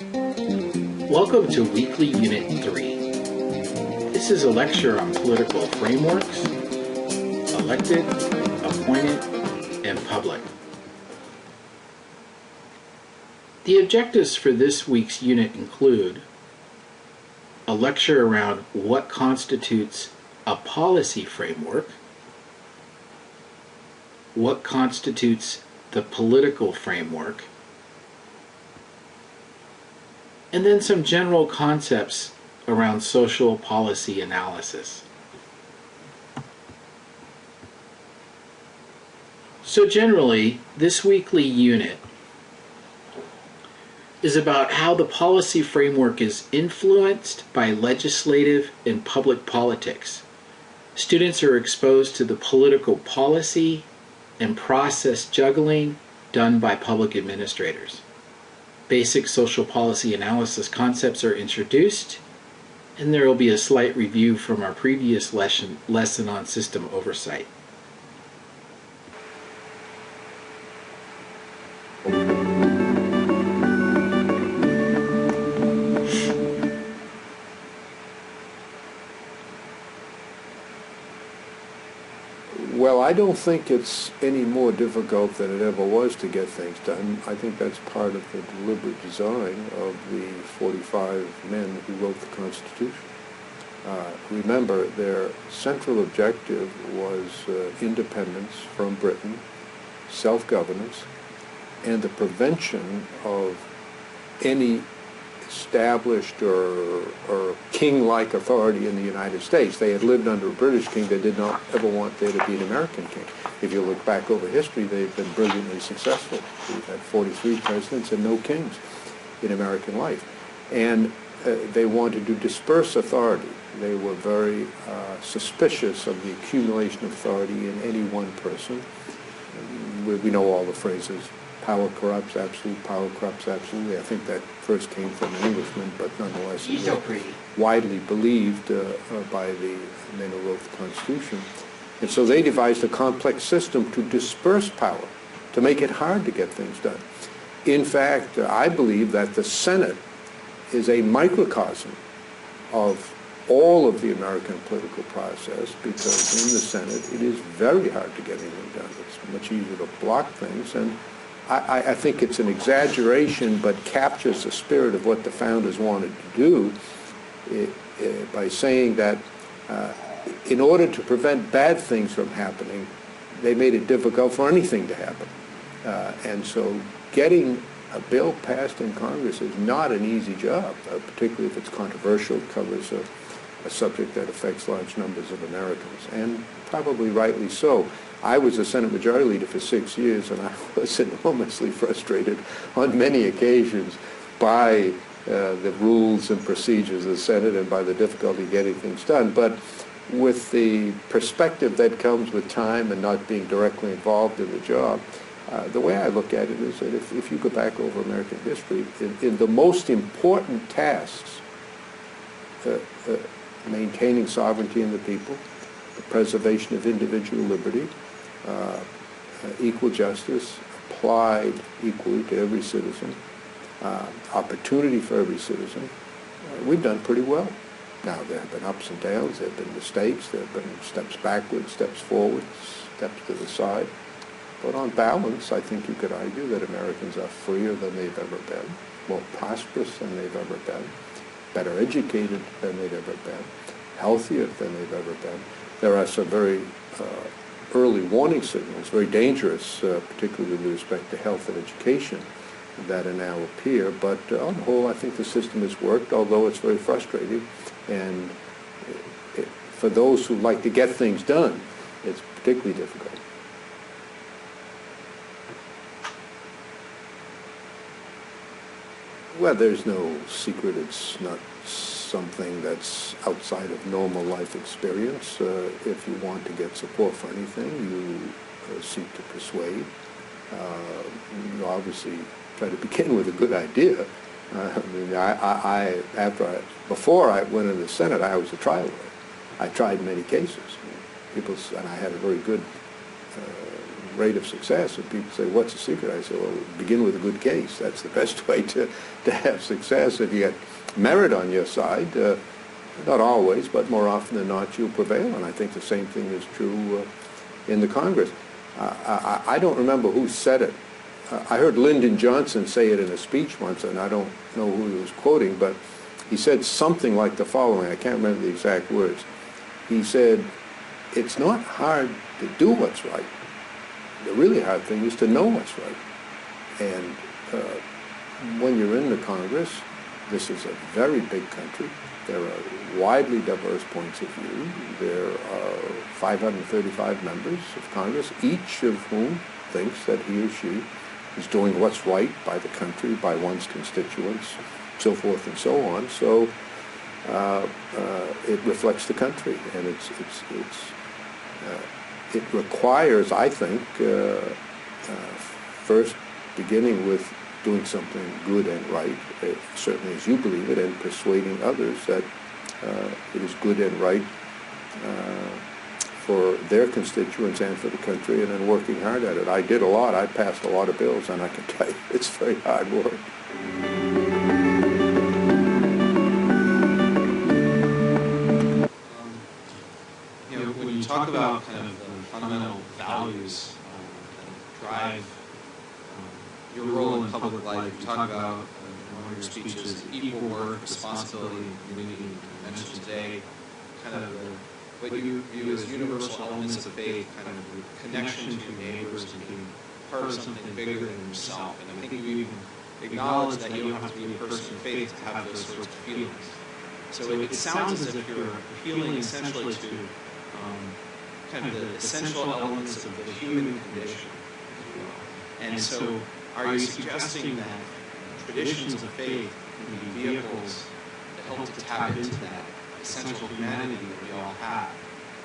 Welcome to Weekly Unit 3. This is a lecture on political frameworks, elected, appointed, and public. The objectives for this week's unit include a lecture around what constitutes a policy framework, what constitutes the political framework, and then some general concepts around social policy analysis. So generally, this weekly unit is about how the policy framework is influenced by legislative and public politics. Students are exposed to the political policy and process juggling done by public administrators. Basic social policy analysis concepts are introduced, and there will be a slight review from our previous lesson on system oversight. Well, I don't think it's any more difficult than it ever was to get things done. I think that's part of the deliberate design of the 45 men who wrote the Constitution. Remember, their central objective was independence from Britain, self-governance, and the prevention of any established or king-like authority in the United States. They had lived under a British king. They did not ever want there to be an American king. If you look back over history, they've been brilliantly successful. We've had 43 presidents and no kings in American life. And they wanted to disperse authority. They were very suspicious of the accumulation of authority in any one person. We know all the phrases. Power corrupts, absolute power corrupts, absolutely. I think that first came from an Englishman, but nonetheless it was widely believed by the men who wrote the Constitution. And so they devised a complex system to disperse power, to make it hard to get things done. In fact, I believe that the Senate is a microcosm of all of the American political process, because in the Senate it is very hard to get anything done. It's much easier to block things, and I think it's an exaggeration, but captures the spirit of what the founders wanted to do by saying that in order to prevent bad things from happening, they made it difficult for anything to happen. And so getting a bill passed in Congress is not an easy job, particularly if it's controversial, covers a subject that affects large numbers of Americans, and probably rightly so. I was a Senate Majority Leader for 6 years, and I was enormously frustrated on many occasions by the rules and procedures of the Senate and by the difficulty getting things done. But with the perspective that comes with time and not being directly involved in the job, the way I look at it is that if you go back over American history, in the most important tasks, maintaining sovereignty in the people, the preservation of individual liberty, equal justice applied equally to every citizen, opportunity for every citizen, we've done pretty well. Now, there have been ups and downs, there have been mistakes, there have been steps backwards, steps forward, steps to the side. But on balance, I think you could argue that Americans are freer than they've ever been, more prosperous than they've ever been, better educated than they've ever been, healthier than they've ever been. There are some very early warning signals, very dangerous, particularly with respect to health and education, that are now appear. But on the whole, I think the system has worked, although it's very frustrating. And for those who like to get things done, it's particularly difficult. Well, there's no secret. It's not something that's outside of normal life experience. If you want to get support for anything, you seek to persuade. You obviously try to begin with a good idea. Before I went into the Senate, I was a trial lawyer. I tried many cases. And I had a very good rate of success. And people say, what's the secret? I say, well, begin with a good case. That's the best way to have success. If you get merit on your side, not always, but more often than not, you'll prevail. And I think the same thing is true in the Congress. I don't remember who said it. I heard Lyndon Johnson say it in a speech once, and I don't know who he was quoting, but he said something like the following. I can't remember the exact words. He said, it's not hard to do what's right. The really hard thing is to know what's right. And when you're in the Congress, this is a very big country. There are widely diverse points of view. There are 535 members of Congress, each of whom thinks that he or she is doing what's right by the country, by one's constituents, so forth and so on. So it reflects the country, and it requires, I think, first beginning with doing something good and right, certainly as you believe it, and persuading others that it is good and right for their constituents and for the country, and then working hard at it. I did a lot. I passed a lot of bills, and I can tell you it's very hard work. When you talk about kind of the fundamental values that drive your role in public life, you talk about in one of your speeches, equal work, responsibility, unity. You mentioned today kind of what you view as universal elements of faith, kind of the connection to your neighbors and being part of something bigger than yourself. And I think you even acknowledge that you don't have to be a person of faith to have those sorts of feelings. So it sounds as if you're appealing essentially to kind of the essential elements of the human condition, if you will. And so are you suggesting that traditions of faith can be vehicles that help to tap into that essential humanity that we all have?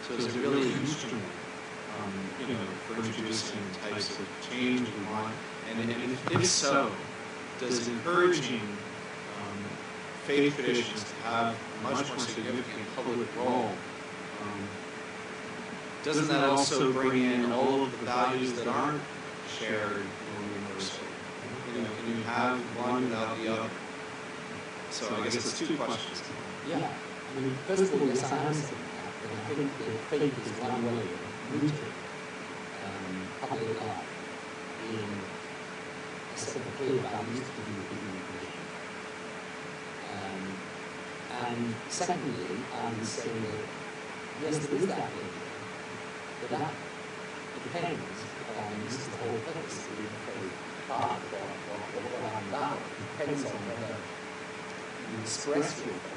So is it really an instrument, for introducing the types of change we want? And if so, does encouraging faith traditions to have a much more significant public role, doesn't that also bring in all of the values that aren't shared or universal? Can you have one without the other? So I guess it's two questions. Yeah. I mean, first of all, yes, I am saying that, but I think that faith is one way of rooting public life in a set of clear values to do with the human condition. And secondly, I'm saying that, yes, there is that danger, but that depends on, this is the whole purpose of the faith part of what I'm about. It depends on whether you express your faith.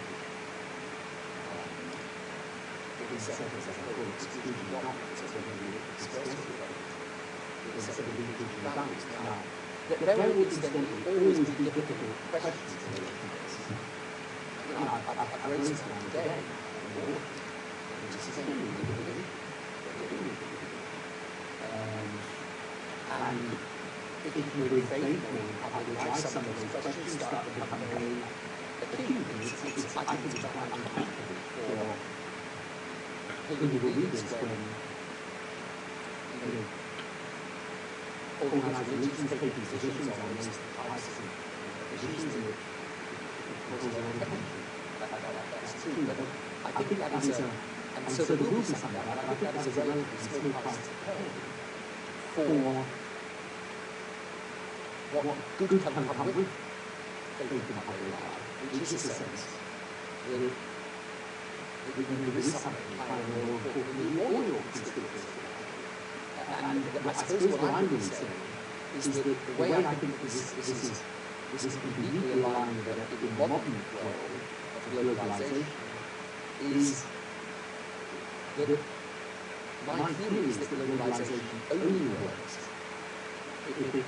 It's a whole exclusion doctrines, as whether you express your faith. It's a set of individual values. Now, there will incidentally always be difficult questions in those things. I've raised one today, which is extremely difficult. And if you're in faith or in public life, some of those questions start to become very acute. I think it's quite uncomfortable for political leaders when organizations take positions on those types of issues that cause a lot of tension. That's true, but I think that is and so there will be something like that. I think that is a relatively small price to pay for what good can come with faith in public life, which is a sense that there is something kind of more important than all your constituents. And I suppose what I'm really saying is that the way I think this is completely aligned with the modern role of globalization is that my theory is that globalization only works if it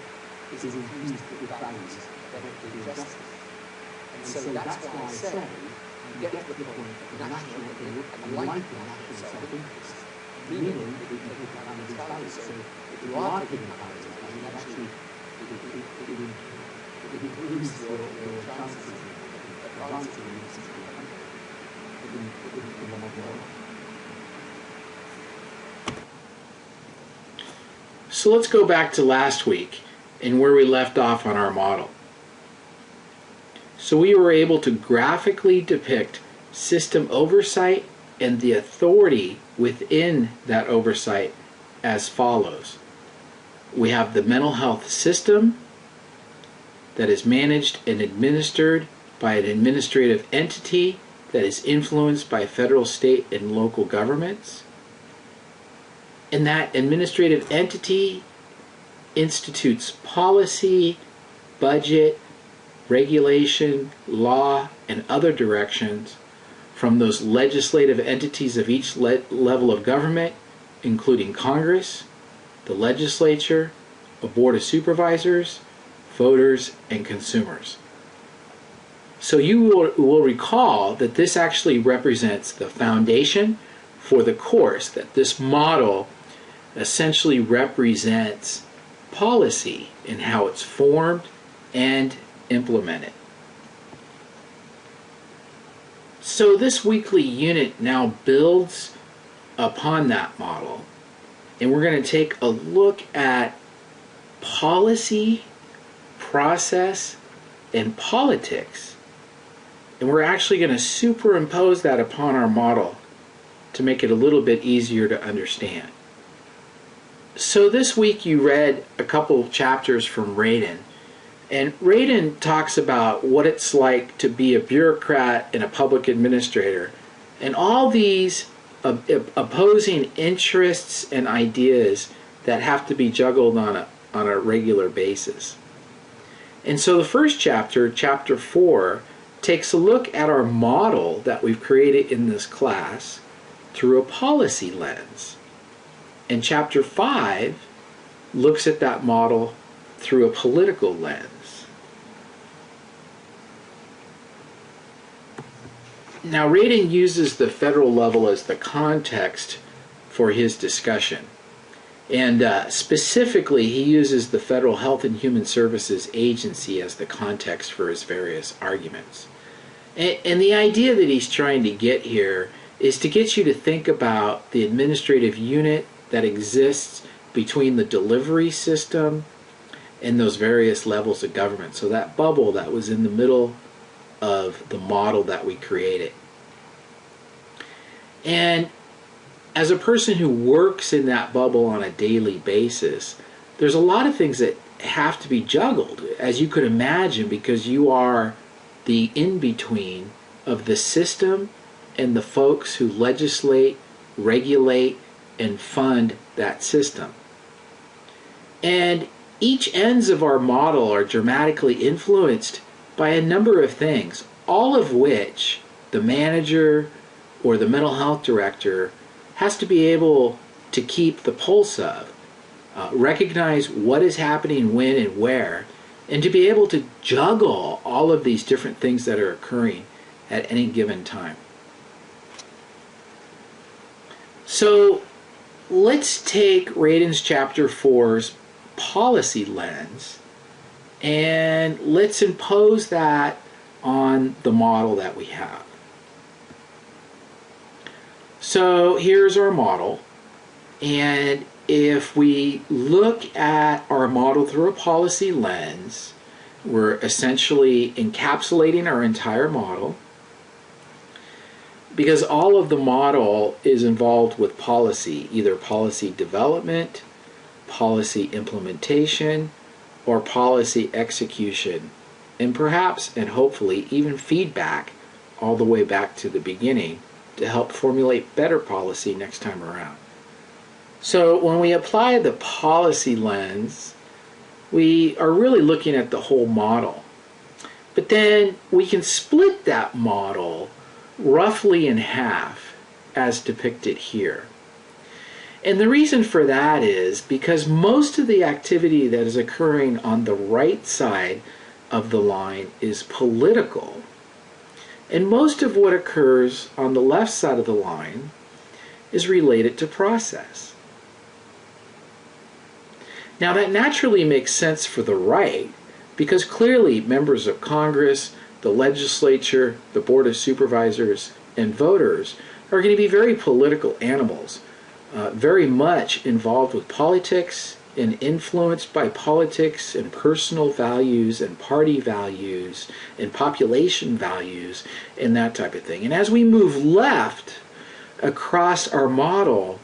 is infused with values of equity and justice. And so that's why I say you get to the point of national and likely national self-interest, meaning that you can take down these values. So if you are taking values, it actually it improves your chances of advancing in the modern world. So let's go back to last week and where we left off on our model. So we were able to graphically depict system oversight and the authority within that oversight as follows. We have the mental health system that is managed and administered by an administrative entity that is influenced by federal, state, and local governments. And that administrative entity institutes policy, budget, regulation, law, and other directions from those legislative entities of each level of government, including Congress, the legislature, a board of supervisors, voters, and consumers. So you will recall that this actually represents the foundation for the course, that this model essentially represents policy and how it's formed and implemented. So this weekly unit now builds upon that model, and we're going to take a look at policy, process, and politics, and we're actually going to superimpose that upon our model to make it a little bit easier to understand. So this week you read a couple of chapters from Radin, and Radin talks about what it's like to be a bureaucrat and a public administrator, and all these opposing interests and ideas that have to be juggled on a regular basis. And so the first chapter, chapter 4, takes a look at our model that we've created in this class through a policy lens. And chapter 5 looks at that model through a political lens. Now, Radin uses the federal level as the context for his discussion. And specifically, he uses the Federal Health and Human Services Agency as the context for his various arguments. And the idea that he's trying to get here is to get you to think about the administrative unit that exists between the delivery system and those various levels of government. So that bubble that was in the middle of the model that we created. And as a person who works in that bubble on a daily basis, there's a lot of things that have to be juggled, as you could imagine, because you are the in-between of the system and the folks who legislate, regulate, and fund that system. And each ends of our model are dramatically influenced by a number of things, all of which the manager or the mental health director has to be able to keep the pulse of, recognize what is happening when and where, and to be able to juggle all of these different things that are occurring at any given time. So let's take Radin's chapter 4's policy lens and let's impose that on the model that we have. So here's our model, and if we look at our model through a policy lens, we're essentially encapsulating our entire model, because all of the model is involved with policy, either policy development, policy implementation, or policy execution, and perhaps and hopefully even feedback all the way back to the beginning to help formulate better policy next time around. So when we apply the policy lens, we are really looking at the whole model. But then we can split that model roughly in half as depicted here. And the reason for that is because most of the activity that is occurring on the right side of the line is political. And most of what occurs on the left side of the line is related to process. Now that naturally makes sense for the right, because clearly members of Congress, the legislature, the board of supervisors, and voters are going to be very political animals, very much involved with politics and influenced by politics and personal values and party values and population values and that type of thing. And as we move left across our model,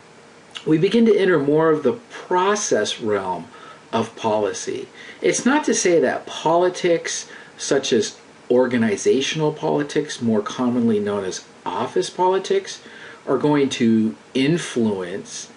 we begin to enter more of the process realm of policy. It's not to say that politics, such as organizational politics, more commonly known as office politics, are going to influence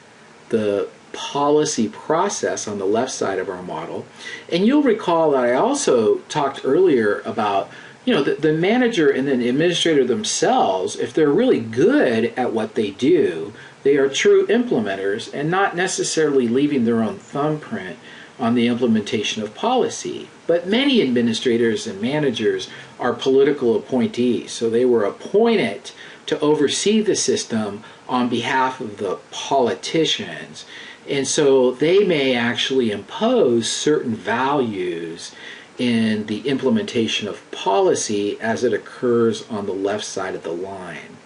the policy process on the left side of our model. And you'll recall that I also talked earlier about, the manager and the administrator themselves, if they're really good at what they do, they are true implementers and not necessarily leaving their own thumbprint on the implementation of policy. But many administrators and managers are political appointees, so they were appointed to oversee the system on behalf of the politicians. And so they may actually impose certain values in the implementation of policy as it occurs on the left side of the line.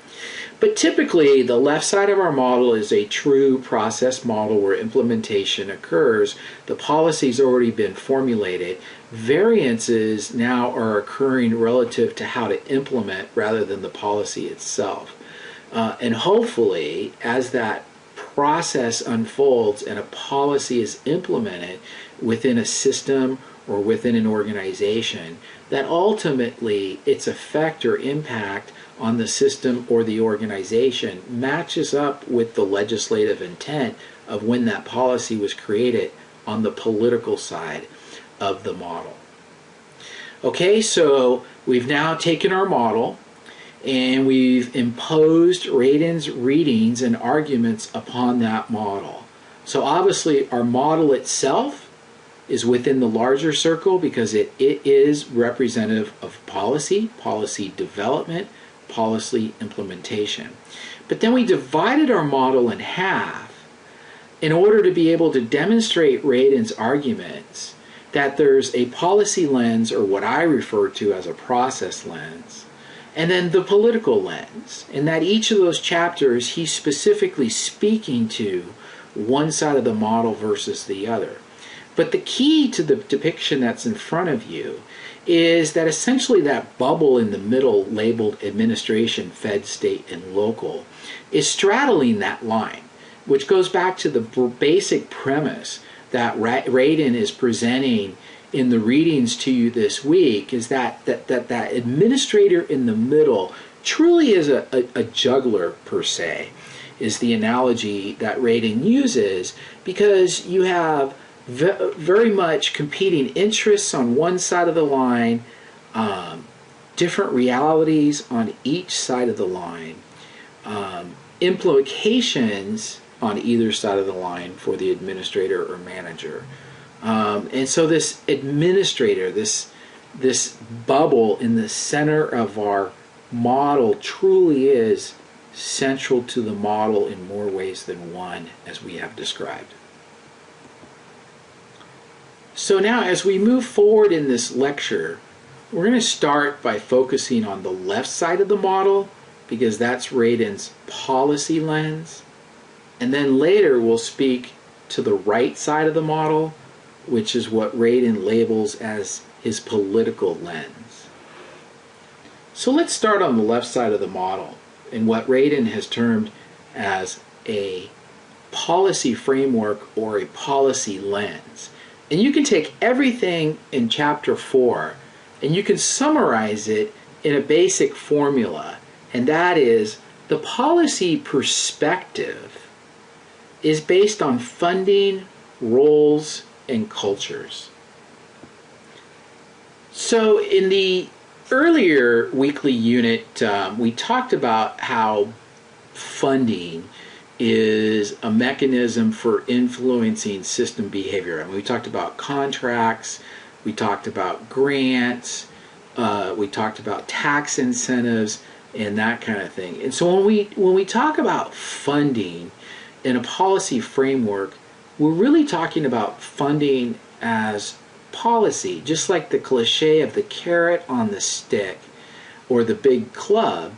But typically, the left side of our model is a true process model where implementation occurs. The policy's already been formulated. Variances now are occurring relative to how to implement rather than the policy itself. And hopefully, as that process unfolds and a policy is implemented within a system or within an organization, that ultimately its effect or impact on the system or the organization matches up with the legislative intent of when that policy was created on the political side of the model. Okay, so we've now taken our model and we've imposed Radin's readings and arguments upon that model. So obviously our model itself is within the larger circle because it is representative of policy development, policy implementation. But then we divided our model in half in order to be able to demonstrate Radin's arguments that there's a policy lens, or what I refer to as a process lens, and then the political lens, and that each of those chapters he's specifically speaking to one side of the model versus the other. But the key to the depiction that's in front of you is that essentially that bubble in the middle labeled administration, fed, state, and local is straddling that line, which goes back to the basic premise that Radin is presenting in the readings to you this week, is that administrator in the middle truly is a juggler per se, is the analogy that Radin uses, because you have very much competing interests on one side of the line, different realities on each side of the line, implications on either side of the line for the administrator or manager. And so this administrator, this bubble in the center of our model truly is central to the model in more ways than one, as we have described. So now as we move forward in this lecture, we're going to start by focusing on the left side of the model, because that's Radin's policy lens. And then later we'll speak to the right side of the model, which is what Radin labels as his political lens. So let's start on the left side of the model in what Radin has termed as a policy framework or a policy lens. And you can take everything in chapter 4 and you can summarize it in a basic formula, and that is the policy perspective is based on funding, roles, and cultures. So in the earlier weekly unit, we talked about how funding is a mechanism for influencing system behavior. I mean, we talked about contracts, we talked about grants, we talked about tax incentives, and that kind of thing. And so when we talk about funding in a policy framework, we're really talking about funding as policy, just like the cliche of the carrot on the stick or the big club.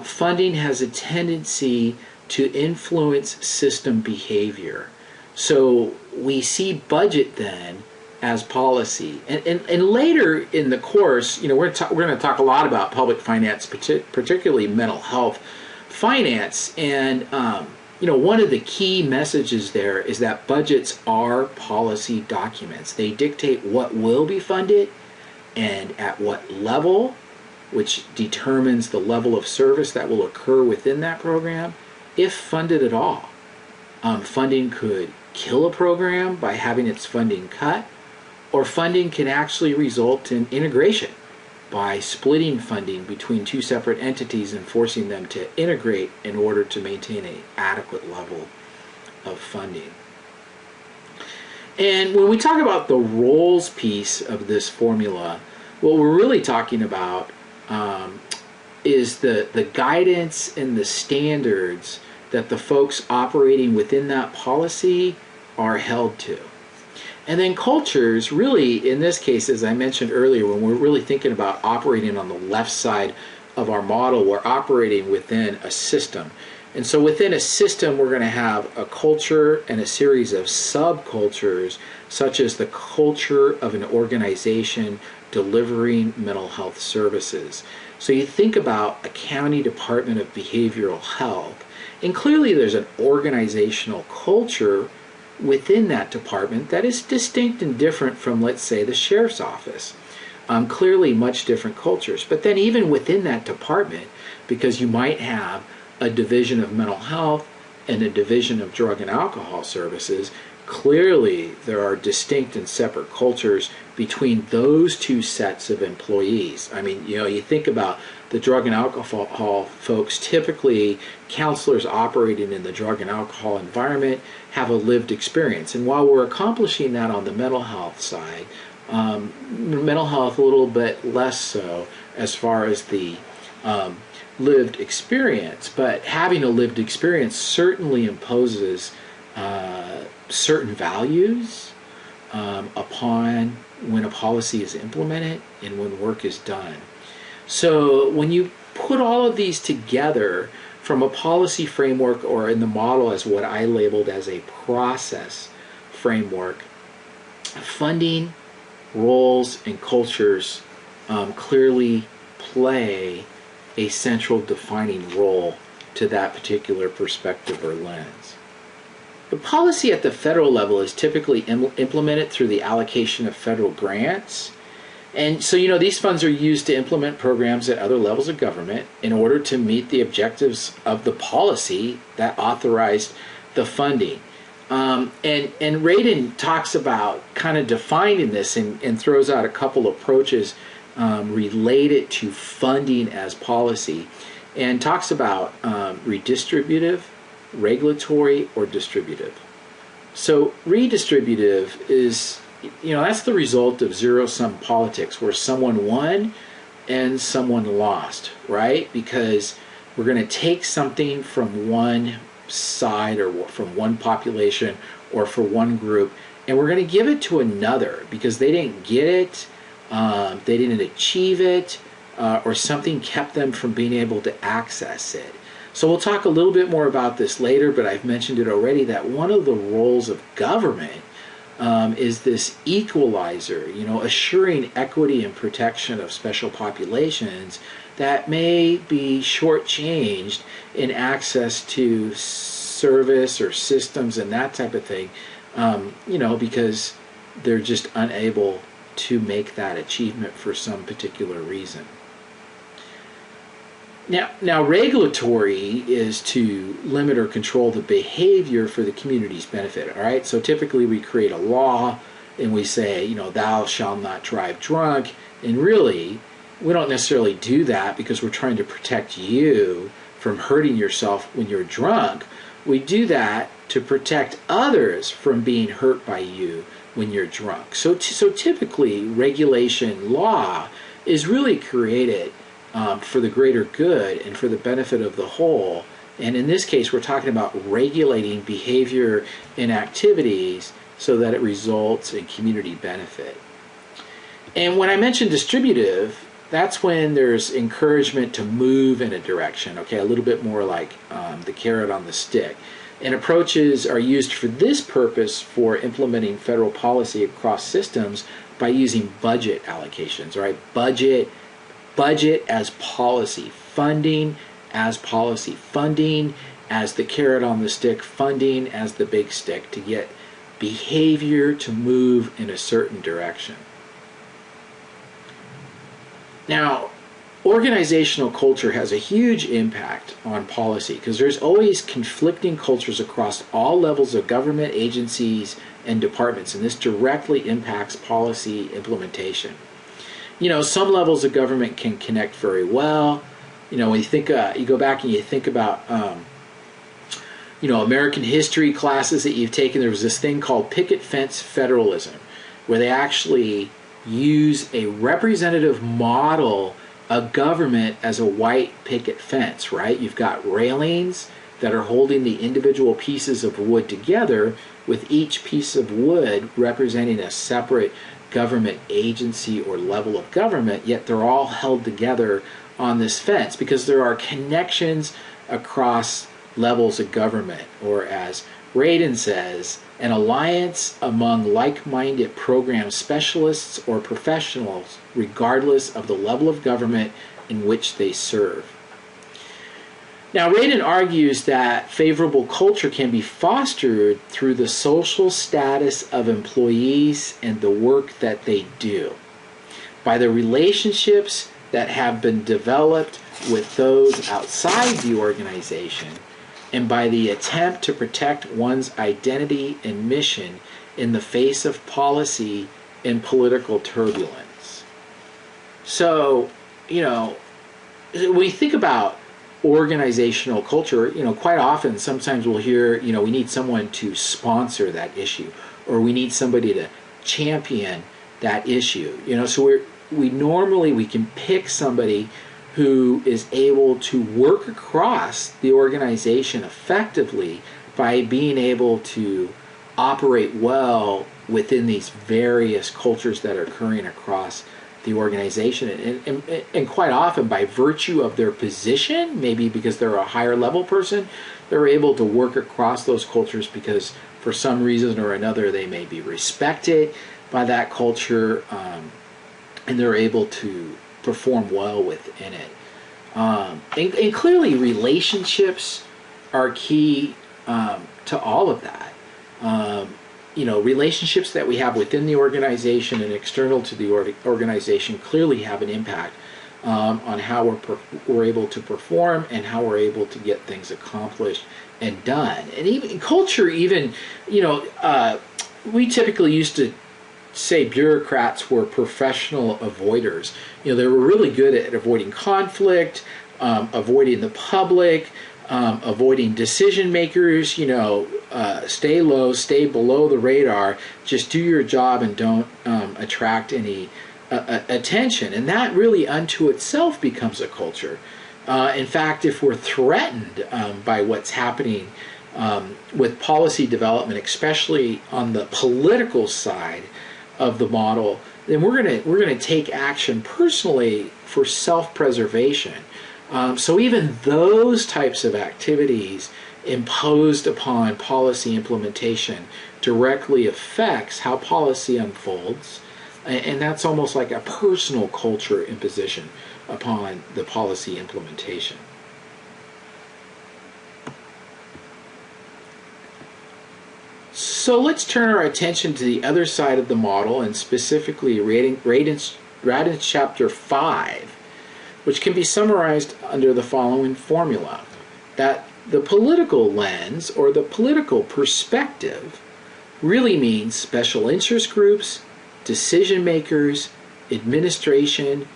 Funding has a tendency to influence system behavior. So we see budget then as policy. And later in the course, we're going to talk a lot about public finance, particularly mental health finance. And, one of the key messages there is that budgets are policy documents. They dictate what will be funded and at what level, which determines the level of service that will occur within that program, if funded at all. Funding could kill a program by having its funding cut, or funding can actually result in integration by splitting funding between two separate entities and forcing them to integrate in order to maintain an adequate level of funding. And when we talk about the roles piece of this formula, what we're really talking about is the guidance and the standards that the folks operating within that policy are held to. And then cultures, really, in this case, as I mentioned earlier, when we're really thinking about operating on the left side of our model, we're operating within a system. And so within a system, we're going to have a culture and a series of subcultures, such as the culture of an organization delivering mental health services. So you think about a county department of behavioral health, and clearly there's an organizational culture within that department that is distinct and different from, let's say, the sheriff's office. Clearly much different cultures. But then even within that department, because you might have a division of mental health and a division of drug and alcohol services, clearly there are distinct and separate cultures between those two sets of employees. I mean, you think about the drug and alcohol folks, typically counselors operating in the drug and alcohol environment have a lived experience. And while we're accomplishing that on the mental health side, mental health a little bit less so as far as the lived experience, but having a lived experience certainly imposes certain values upon when a policy is implemented and when work is done. So when you put all of these together from a policy framework, or in the model as what I labeled as a process framework, funding, roles, and cultures clearly play a central defining role to that particular perspective or lens. The policy at the federal level is typically implemented through the allocation of federal grants. And so, these funds are used to implement programs at other levels of government in order to meet the objectives of the policy that authorized the funding. And Radin talks about kind of defining this and throws out a couple approaches related to funding as policy, and talks about redistributive, regulatory, or distributive. So redistributive is, that's the result of zero-sum politics, where someone won and someone lost, right? Because we're going to take something from one side or from one population or for one group, and we're going to give it to another because they didn't get it, they didn't achieve it, or something kept them from being able to access it. So we'll talk a little bit more about this later, but I've mentioned it already that one of the roles of government is this equalizer, assuring equity and protection of special populations that may be shortchanged in access to service or systems and that type of thing, because they're just unable to make that achievement for some particular reason. Now, regulatory is to limit or control the behavior for the community's benefit, all right? So typically we create a law and we say, thou shalt not drive drunk. And really, we don't necessarily do that because we're trying to protect you from hurting yourself when you're drunk. We do that to protect others from being hurt by you when you're drunk. So typically, regulation law is really created for the greater good and for the benefit of the whole. And in this case, we're talking about regulating behavior and activities so that it results in community benefit. And when I mention distributive, that's when there's encouragement to move in a direction, okay, a little bit more like the carrot on the stick. And approaches are used for this purpose for implementing federal policy across systems by using budget allocations, right? Budget as policy, funding as policy, funding as the carrot on the stick, funding as the big stick to get behavior to move in a certain direction. Now, organizational culture has a huge impact on policy because there's always conflicting cultures across all levels of government, agencies, and departments, and this directly impacts policy implementation. You know, some levels of government can connect very well. You know, when you think, you go back and you think about, you know, American history classes that you've taken, there was this thing called picket fence federalism, where they actually use a representative model of government as a white picket fence, right? You've got railings that are holding the individual pieces of wood together, with each piece of wood representing a separate government agency or level of government, yet they're all held together on this fence because there are connections across levels of government, or as Radin says, an alliance among like-minded program specialists or professionals regardless of the level of government in which they serve. Now, Radin argues that favorable culture can be fostered through the social status of employees and the work that they do, by the relationships that have been developed with those outside the organization, and by the attempt to protect one's identity and mission in the face of policy and political turbulence. So, you know, when we think about organizational culture, you know, quite often, sometimes we'll hear, you know, we need someone to sponsor that issue, or we need somebody to champion that issue. You know, so we normally can pick somebody who is able to work across the organization effectively by being able to operate well within these various cultures that are occurring across the organization, and quite often by virtue of their position, maybe because they're a higher level person, they're able to work across those cultures because for some reason or another they may be respected by that culture, and they're able to perform well within it. And clearly relationships are key to all of that. You know, relationships that we have within the organization and external to the organization clearly have an impact on how we're able to perform and how we're able to get things accomplished and done. And even culture, even, you know, we typically used to say bureaucrats were professional avoiders. You know, they were really good at avoiding conflict, avoiding the public, avoiding decision makers. You know, stay low, stay below the radar, just do your job and don't attract any attention. And that really unto itself becomes a culture. In fact, if we're threatened by what's happening with policy development, especially on the political side of the model, then we're gonna take action personally for self-preservation. So even those types of activities imposed upon policy implementation directly affects how policy unfolds, and that's almost like a personal culture imposition upon the policy implementation. So let's turn our attention to the other side of the model, and specifically Radin's chapter 5, which can be summarized under the following formula: that the political lens, or the political perspective, really means special interest groups, decision makers, administration,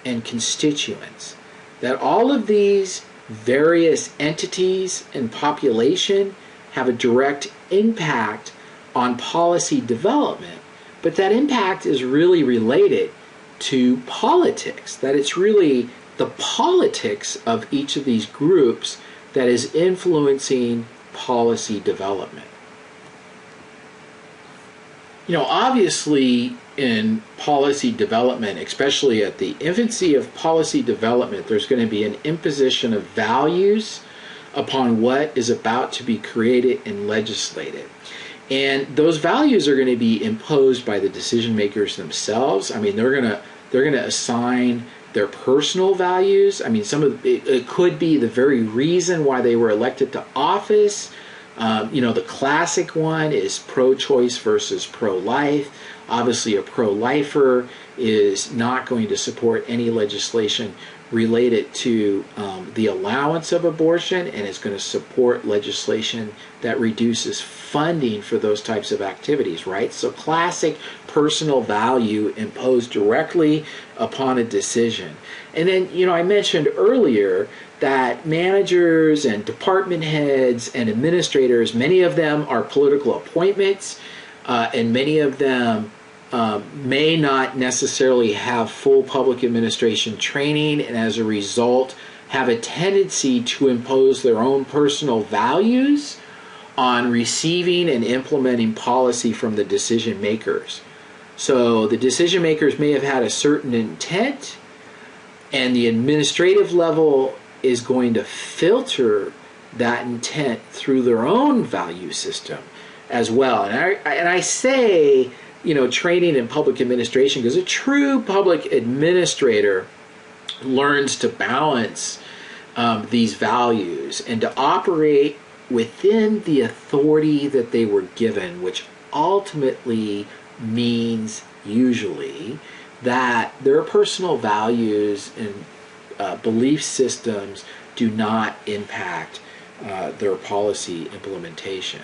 and constituents. That all of these various entities and population have a direct impact on policy development, but that impact is really related to politics, that it's really the politics of each of these groups that is influencing policy development. You know, obviously in policy development, especially at the infancy of policy development, there's going to be an imposition of values upon what is about to be created and legislated. And those values are going to be imposed by the decision makers themselves. I mean, they're going to assign their personal values. I mean, it could be the very reason why they were elected to office. The classic one is pro-choice versus pro-life. Obviously, a pro-lifer is not going to support any legislation related to the allowance of abortion, and is going to support legislation that reduces funding for those types of activities, right? So classic personal value imposed directly upon a decision. And then, I mentioned earlier that managers and department heads and administrators, many of them are political appointments, and many of them may not necessarily have full public administration training, and as a result have a tendency to impose their own personal values on receiving and implementing policy from the decision makers. So the decision makers may have had a certain intent, and the administrative level is going to filter that intent through their own value system as well. And I say, training in public administration, because a true public administrator learns to balance these values and to operate within the authority that they were given, which ultimately means usually that their personal values and belief systems do not impact their policy implementation.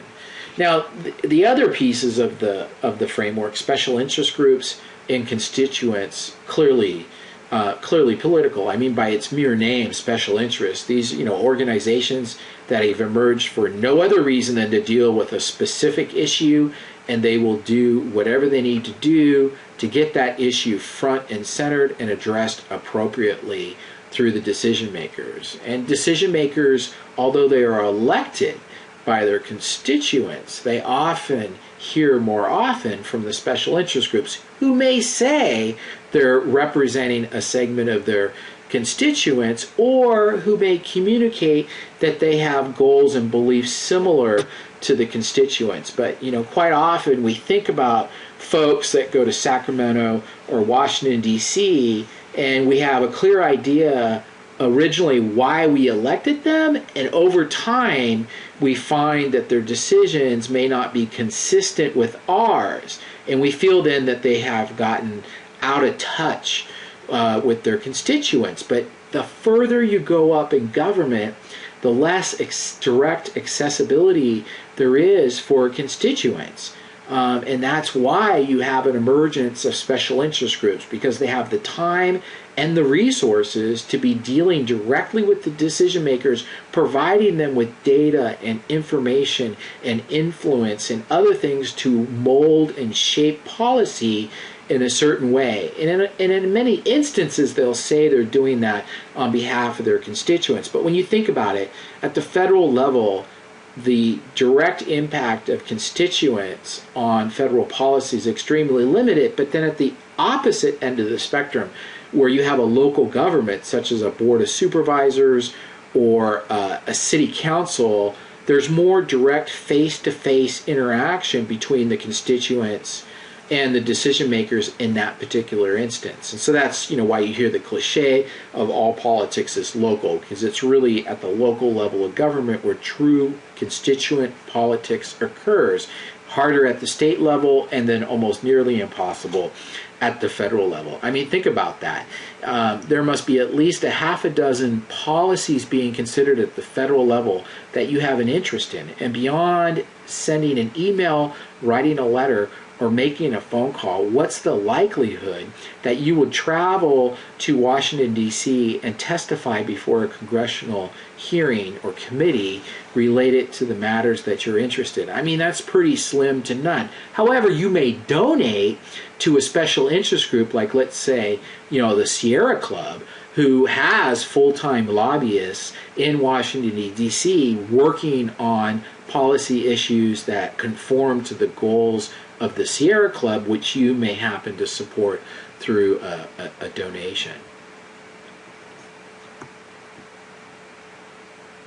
Now, the other pieces of the framework, special interest groups and constituents, clearly political. I mean, by its mere name, special interest. These, organizations that have emerged for no other reason than to deal with a specific issue, and they will do whatever they need to do to get that issue front and centered and addressed appropriately through the decision makers. And decision makers, although they are elected by their constituents, they often hear more often from the special interest groups, who may say they're representing a segment of their constituents, or who may communicate that they have goals and beliefs similar to the constituents. But quite often we think about folks that go to Sacramento or Washington, D.C., and we have a clear idea originally why we elected them, and over time we find that their decisions may not be consistent with ours, and we feel then that they have gotten out of touch with their constituents. But the further you go up in government, the less direct accessibility there is for constituents. And that's why you have an emergence of special interest groups, because they have the time and the resources to be dealing directly with the decision makers, providing them with data and information and influence and other things to mold and shape policy in a certain way. And in many instances, they'll say they're doing that on behalf of their constituents. But when you think about it, at the federal level, the direct impact of constituents on federal policy is extremely limited. But then at the opposite end of the spectrum, where you have a local government, such as a board of supervisors or a city council, there's more direct face-to-face interaction between the constituents and the decision makers in that particular instance. And so that's why you hear the cliche of all politics is local, because it's really at the local level of government where true constituent politics occurs. Harder at the state level, and then almost nearly impossible at the federal level. I mean, think about that. There must be at least a half a dozen policies being considered at the federal level that you have an interest in. And beyond sending an email, writing a letter, or making a phone call, what's the likelihood that you would travel to Washington, D.C. and testify before a congressional hearing or committee related to the matters that you're interested in? I mean, that's pretty slim to none. However, you may donate to a special interest group, like let's say, the SWRK Club, who has full-time lobbyists in Washington, D.C. working on policy issues that conform to the goals of the SWRK Club, which you may happen to support through a donation.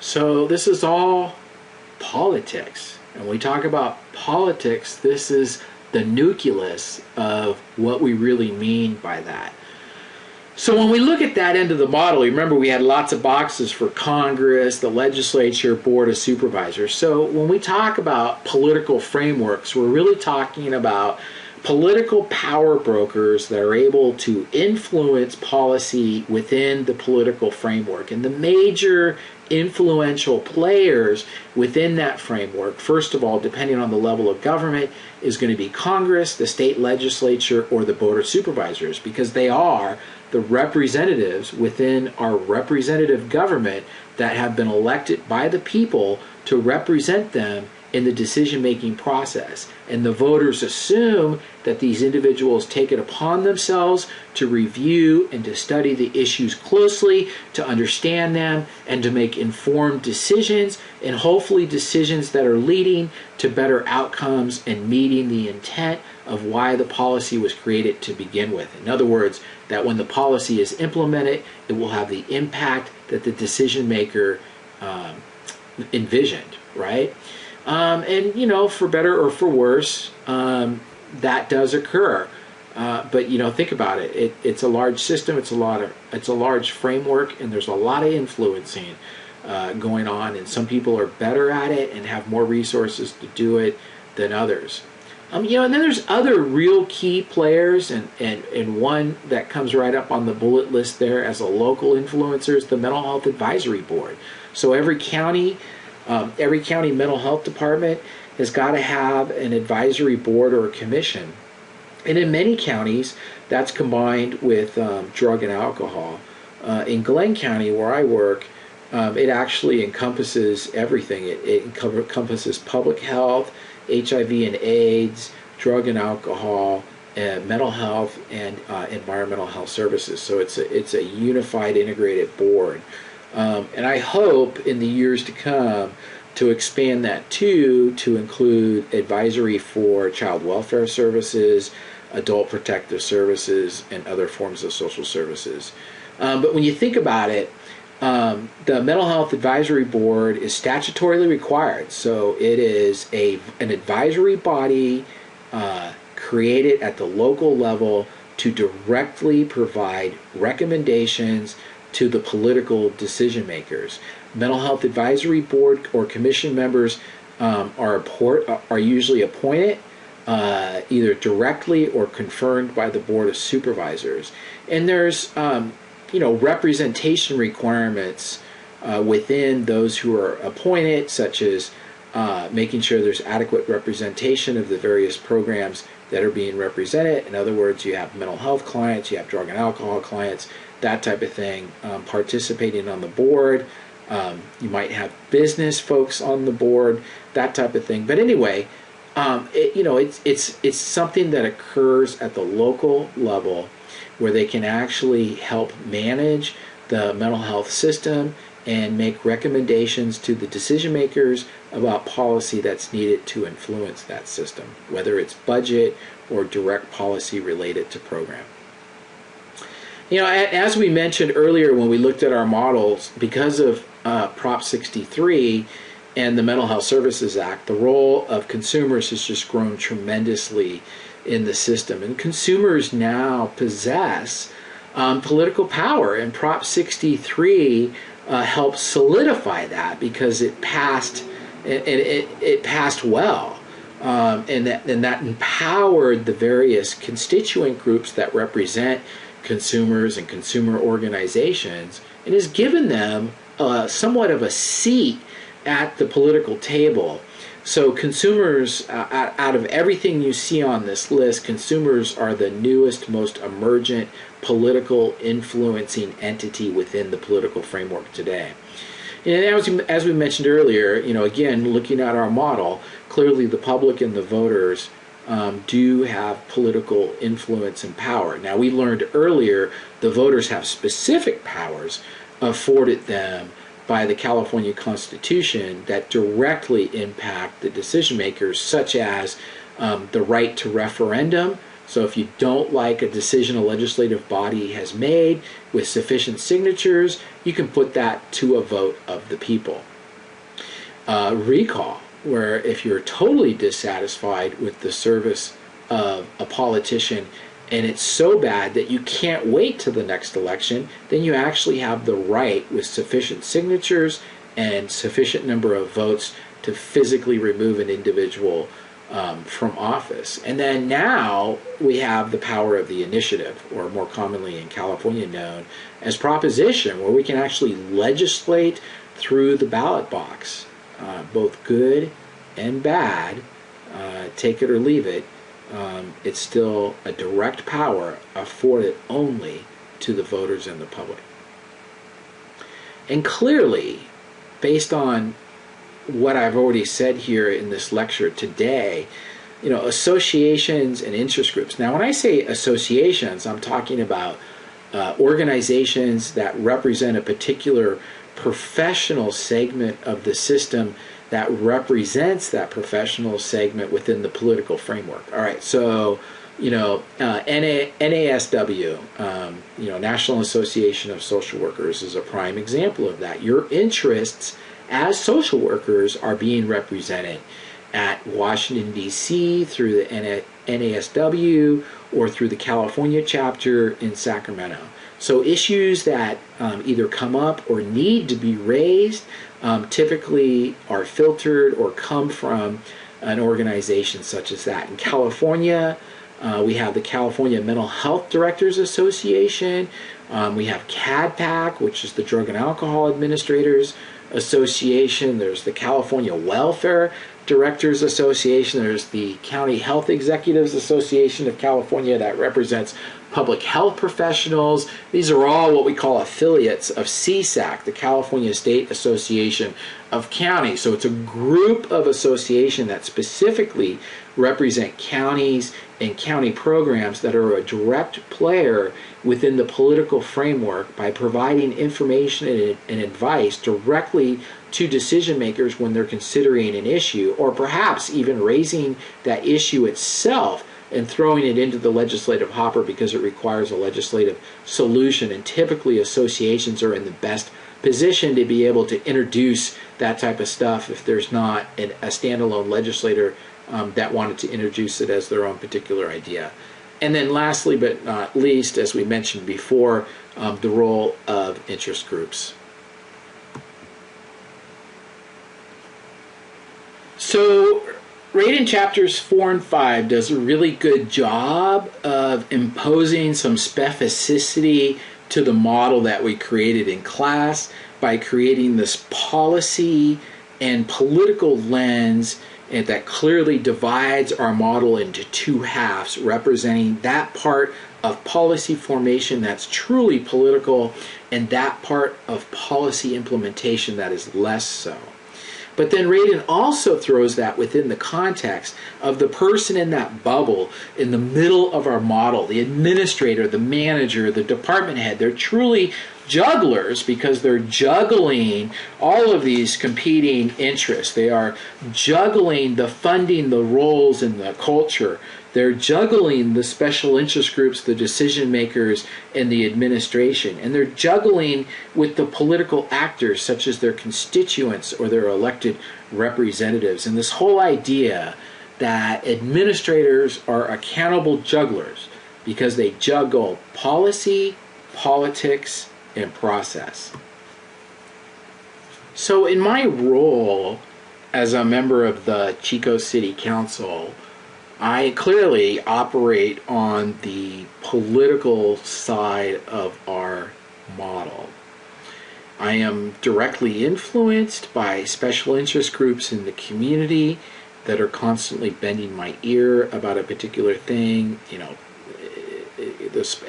So this is all politics. And when we talk about politics, this is the nucleus of what we really mean by that. So when we look at that end of the model, remember we had lots of boxes for Congress, the legislature, Board of Supervisors. So when we talk about political frameworks, we're really talking about political power brokers that are able to influence policy within the political framework. And the major influential players within that framework, first of all, depending on the level of government, is going to be Congress, the state legislature, or the Board of Supervisors, because they are the representatives within our representative government that have been elected by the people to represent them in the decision-making process. And the voters assume that these individuals take it upon themselves to review and to study the issues closely, to understand them, and to make informed decisions, and hopefully decisions that are leading to better outcomes and meeting the intent of why the policy was created to begin with. In other words, that when the policy is implemented, it will have the impact that the decision maker envisioned, right? And you know, for better or for worse, that does occur. But you know, think about it. It's a large system. It's a large framework, and there's a lot of influencing going on. And some people are better at it and have more resources to do it than others. You know, and then there's other real key players, and one that comes right up on the bullet list there as a local influencer is the Mental Health Advisory Board. So every county mental health department has got to have an advisory board or a commission. And in many counties, that's combined with drug and alcohol. In Glenn County, where I work, it actually encompasses everything. It encompasses public health, HIV and AIDS, drug and alcohol, mental health, and environmental health services. So it's a unified, integrated board. And I hope in the years to come to expand that too, to include advisory for child welfare services, adult protective services, and other forms of social services. But when you think about it, the Mental Health Advisory Board is statutorily required. So it is an advisory body created at the local level to directly provide recommendations to the political decision makers. Mental Health Advisory Board or commission members are usually appointed either directly or confirmed by the Board of Supervisors. And there's representation requirements within those who are appointed, such as making sure there's adequate representation of the various programs that are being represented. In other words, you have mental health clients, you have drug and alcohol clients, that type of thing, participating on the board. You might have business folks on the board, that type of thing. But anyway, it's something that occurs at the local level where they can actually help manage the mental health system and make recommendations to the decision makers about policy that's needed to influence that system, whether it's budget or direct policy related to program. You know, as we mentioned earlier when we looked at our models, because of Prop 63 and the Mental Health Services Act, the role of consumers has just grown tremendously in the system. And consumers now possess political power, and Prop 63 helps solidify that because it passed well. And that empowered the various constituent groups that represent consumers and consumer organizations, and has given them somewhat of a seat at the political table. So consumers, out of everything you see on this list, consumers are the newest, most emergent political influencing entity within the political framework today. And as we mentioned earlier, again, looking at our model, clearly the public and the voters do have political influence and power. Now, we learned earlier the voters have specific powers afforded them by the California Constitution that directly impact the decision makers, such as the right to referendum. So if you don't like a decision a legislative body has made with sufficient signatures, you can put that to a vote of the people. recall, where if you're totally dissatisfied with the service of a politician and it's so bad that you can't wait till the next election, then you actually have the right, with sufficient signatures and sufficient number of votes, to physically remove an individual from office. And then now we have the power of the initiative, or more commonly in California known as proposition, where we can actually legislate through the ballot box, both good and bad, take it or leave it. It's still a direct power afforded only to the voters and the public. And clearly, based on what I've already said here in this lecture today, associations and interest groups. Now, when I say associations, I'm talking about organizations that represent a particular professional segment of the system that represents that professional segment within the political framework. All right, so NASW, National Association of Social Workers, is a prime example of that. Your interests as social workers are being represented at Washington, D.C. through the NASW or through the California chapter in Sacramento. So issues that either come up or need to be raised typically are filtered or come from an organization such as that. In California, we have the California Mental Health Directors Association. We have CADPAC, which is the Drug and Alcohol Administrators Association. There's the California Welfare Directors Association. There's the County Health Executives Association of California that represents public health professionals. These are all what we call affiliates of CSUC, the California State Association of Counties. So it's a group of associations that specifically represent counties and county programs that are a direct player within the political framework by providing information and advice directly to decision makers when they're considering an issue, or perhaps even raising that issue itself and throwing it into the legislative hopper because it requires a legislative solution. And typically associations are in the best position to be able to introduce that type of stuff if there's not a standalone legislator that wanted to introduce it as their own particular idea. And then lastly but not least, as we mentioned before, the role of interest groups. So Radin chapters 4 and 5 does a really good job of imposing some specificity to the model that we created in class by creating this policy and political lens, and that clearly divides our model into two halves, representing that part of policy formation that's truly political and that part of policy implementation that is less so. But then Radin also throws that within the context of the person in that bubble in the middle of our model, the administrator, the manager, the department head. They're truly jugglers because they're juggling all of these competing interests. They are juggling the funding, the roles, and the culture. They're juggling the special interest groups, the decision makers, and the administration. And they're juggling with the political actors, such as their constituents or their elected representatives. And this whole idea that administrators are accountable jugglers because they juggle policy, politics, and process. So in my role as a member of the Chico City Council, I clearly operate on the political side of our model. I am directly influenced by special interest groups in the community that are constantly bending my ear about a particular thing,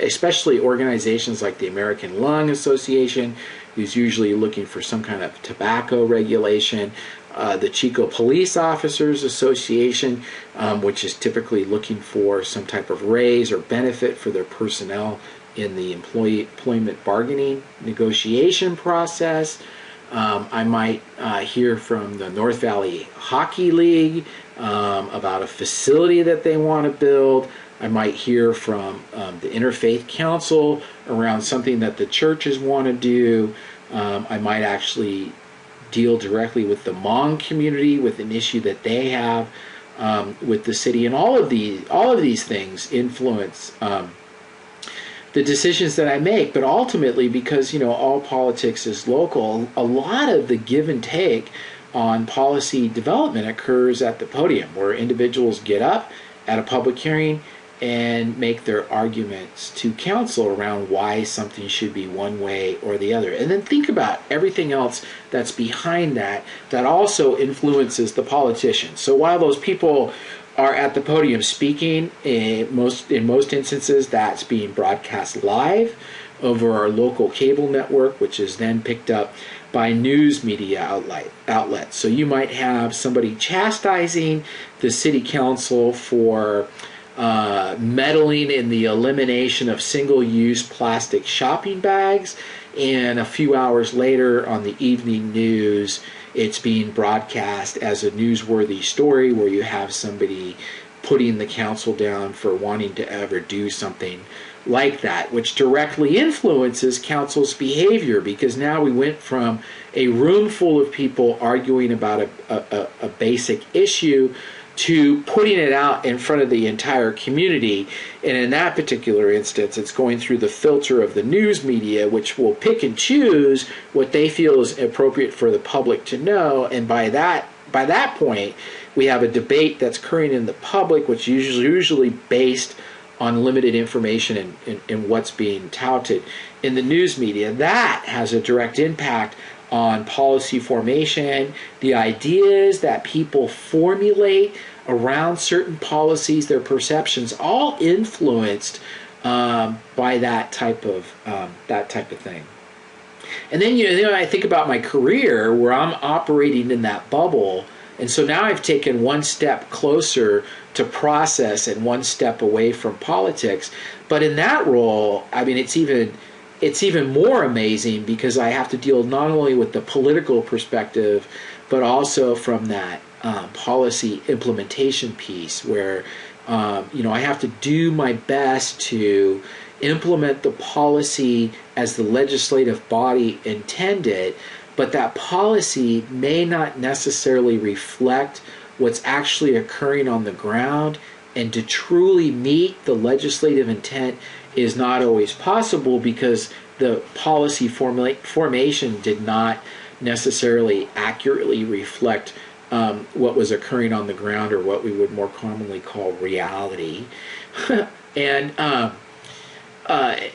especially organizations like the American Lung Association, who's usually looking for some kind of tobacco regulation, the Chico Police Officers Association, which is typically looking for some type of raise or benefit for their personnel in the employment bargaining negotiation process. I might hear from the North Valley Hockey League about a facility that they want to build. I might hear from the Interfaith Council around something that the churches want to do. I might actually deal directly with the Hmong community, with an issue that they have with the city, and all of these things influence the decisions that I make. But ultimately, because all politics is local, a lot of the give and take on policy development occurs at the podium, where individuals get up at a public hearing and make their arguments to council around why something should be one way or the other. And then think about everything else that's behind that also influences the politicians. So while those people are at the podium speaking, in most instances that's being broadcast live over our local cable network, which is then picked up by news media outlets. So you might have somebody chastising the city council for meddling in the elimination of single-use plastic shopping bags, and a few hours later on the evening news it's being broadcast as a newsworthy story where you have somebody putting the council down for wanting to ever do something like that, which directly influences council's behavior, because now we went from a room full of people arguing about a basic issue to putting it out in front of the entire community. And in that particular instance, it's going through the filter of the news media, which will pick and choose what they feel is appropriate for the public to know. And by that point, we have a debate that's occurring in the public, which is usually based on limited information and what's being touted in the news media. That has a direct impact on policy formation, the ideas that people formulate around certain policies, their perceptions, all influenced by that type of thing. And then I think about my career where I'm operating in that bubble, and so now I've taken one step closer to process and one step away from politics. But in that role, I mean, it's even more amazing because I have to deal not only with the political perspective, but also from that policy implementation piece where, I have to do my best to implement the policy as the legislative body intended, but that policy may not necessarily reflect what's actually occurring on the ground, and to truly meet the legislative intent is not always possible because the policy formation did not necessarily accurately reflect what was occurring on the ground, or what we would more commonly call reality. And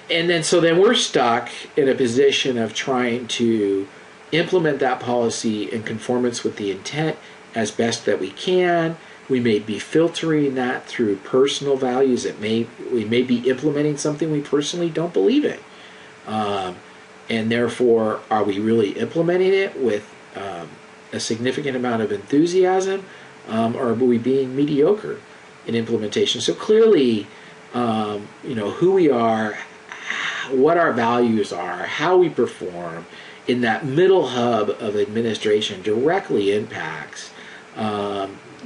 then we're stuck in a position of trying to implement that policy in conformance with the intent as best that we can. We may be filtering that through personal values. We may be implementing something we personally don't believe in. And therefore, are we really implementing it with a significant amount of enthusiasm, or are we being mediocre in implementation? So clearly, who we are, what our values are, how we perform in that middle hub of administration directly impacts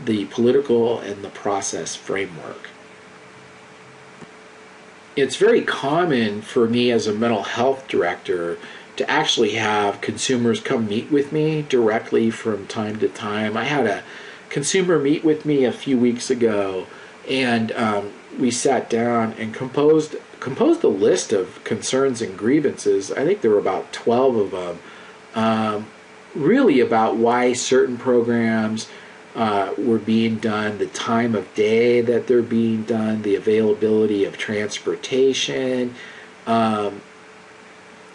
the political and the process framework. It's very common for me as a mental health director to actually have consumers come meet with me directly from time to time. I had a consumer meet with me a few weeks ago, and we sat down and composed a list of concerns and grievances. I think there were about 12 of them, really about why certain programs were being done, the time of day that they're being done, the availability of transportation.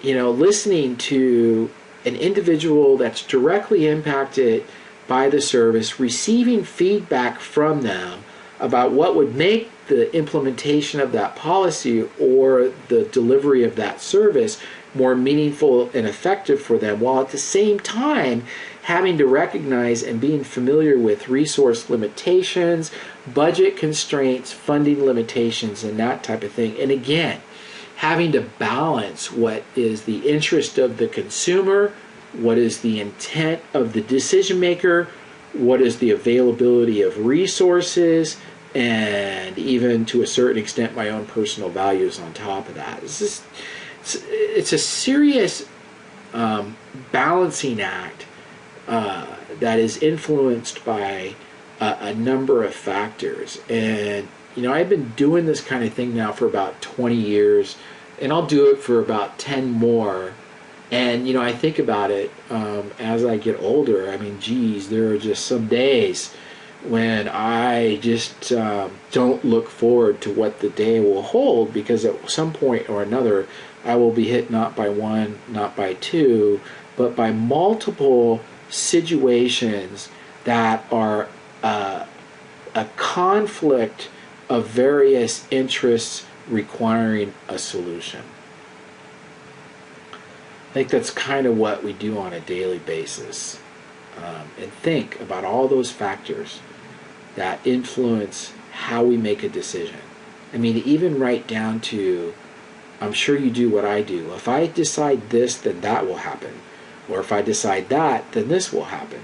Listening to an individual that's directly impacted by the service, receiving feedback from them about what would make the implementation of that policy or the delivery of that service more meaningful and effective for them, while at the same time having to recognize and being familiar with resource limitations, budget constraints, funding limitations, and that type of thing. And again, having to balance what is the interest of the consumer, what is the intent of the decision maker, what is the availability of resources, and even to a certain extent my own personal values on top of that. It's a serious balancing act that is influenced by a number of factors. And I've been doing this kind of thing now for about 20 years, and I'll do it for about 10 more. And I think about it as I get older. I mean, geez, there are just some days when I just don't look forward to what the day will hold, because at some point or another I will be hit not by one, not by two, but by multiple situations that are a conflict of various interests requiring a solution. I think that's kind of what we do on a daily basis, and think about all those factors that influence how we make a decision. I mean, even right down to, I'm sure you do what I do. If I decide this, then that will happen. Or if I decide that, then this will happen.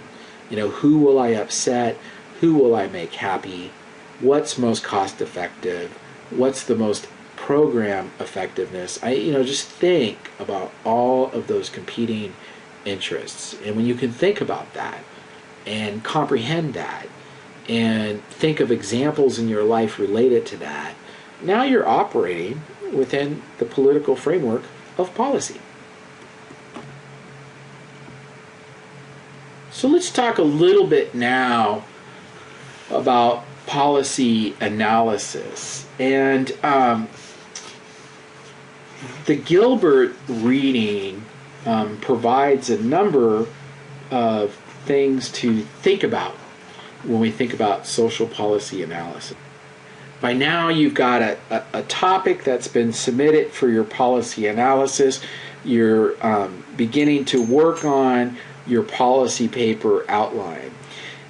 Who will I upset? Who will I make happy? What's most cost effective? What's the most program effectiveness? Just think about all of those competing interests. And when you can think about that and comprehend that and think of examples in your life related to that, now you're operating within the political framework of policy. So let's talk a little bit now about policy analysis. And the Gilbert reading provides a number of things to think about when we think about social policy analysis. By now you've got a topic that's been submitted for your policy analysis. You're beginning to work on your policy paper outline.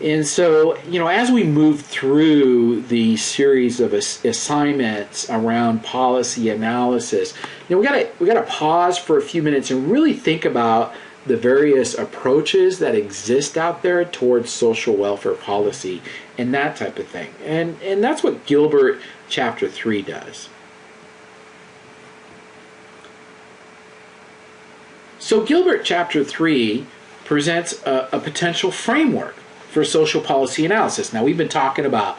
And so, as we move through the series of assignments around policy analysis, we gotta pause for a few minutes and really think about the various approaches that exist out there towards social welfare policy and that type of thing. And that's what Gilbert Chapter 3 does. So Gilbert Chapter 3 presents a potential framework for social policy analysis. Now, we've been talking about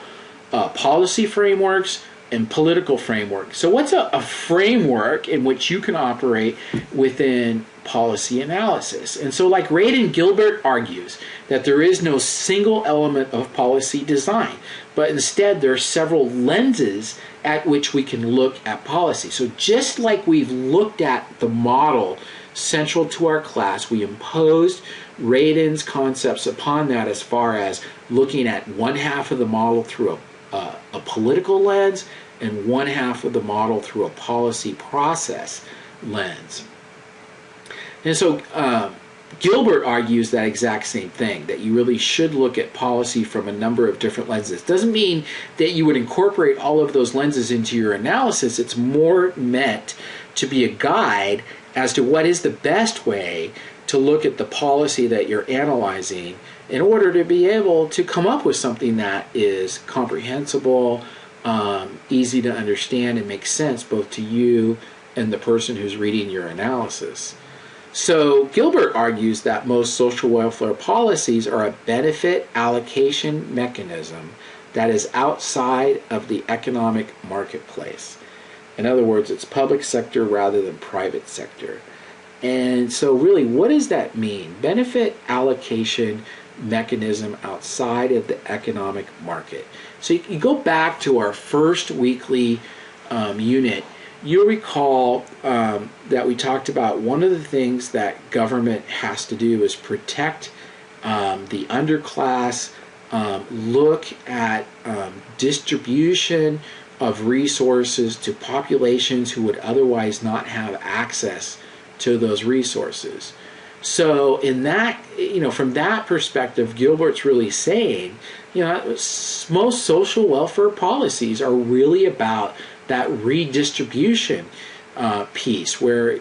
policy frameworks and political frameworks. So what's a framework in which you can operate within policy analysis? And so, like Radin, Gilbert argues that there is no single element of policy design, but instead there are several lenses at which we can look at policy. So just like we've looked at the model central to our class, we imposed Radin's concepts upon that as far as looking at one half of the model through a political lens and one half of the model through a policy process lens. And so Gilbert argues that exact same thing, that you really should look at policy from a number of different lenses. Doesn't mean that you would incorporate all of those lenses into your analysis. It's more meant to be a guide as to what is the best way to look at the policy that you're analyzing in order to be able to come up with something that is comprehensible, easy to understand, and makes sense both to you and the person who's reading your analysis. So Gilbert argues that most social welfare policies are a benefit allocation mechanism that is outside of the economic marketplace. In other words, it's public sector rather than private sector. And so really, what does that mean? Benefit allocation mechanism outside of the economic market. So you go back to our first weekly unit, you'll recall that we talked about one of the things that government has to do is protect the underclass, look at distribution of resources to populations who would otherwise not have access to those resources. So in that, from that perspective, Gilbert's really saying, most social welfare policies are really about that redistribution piece, where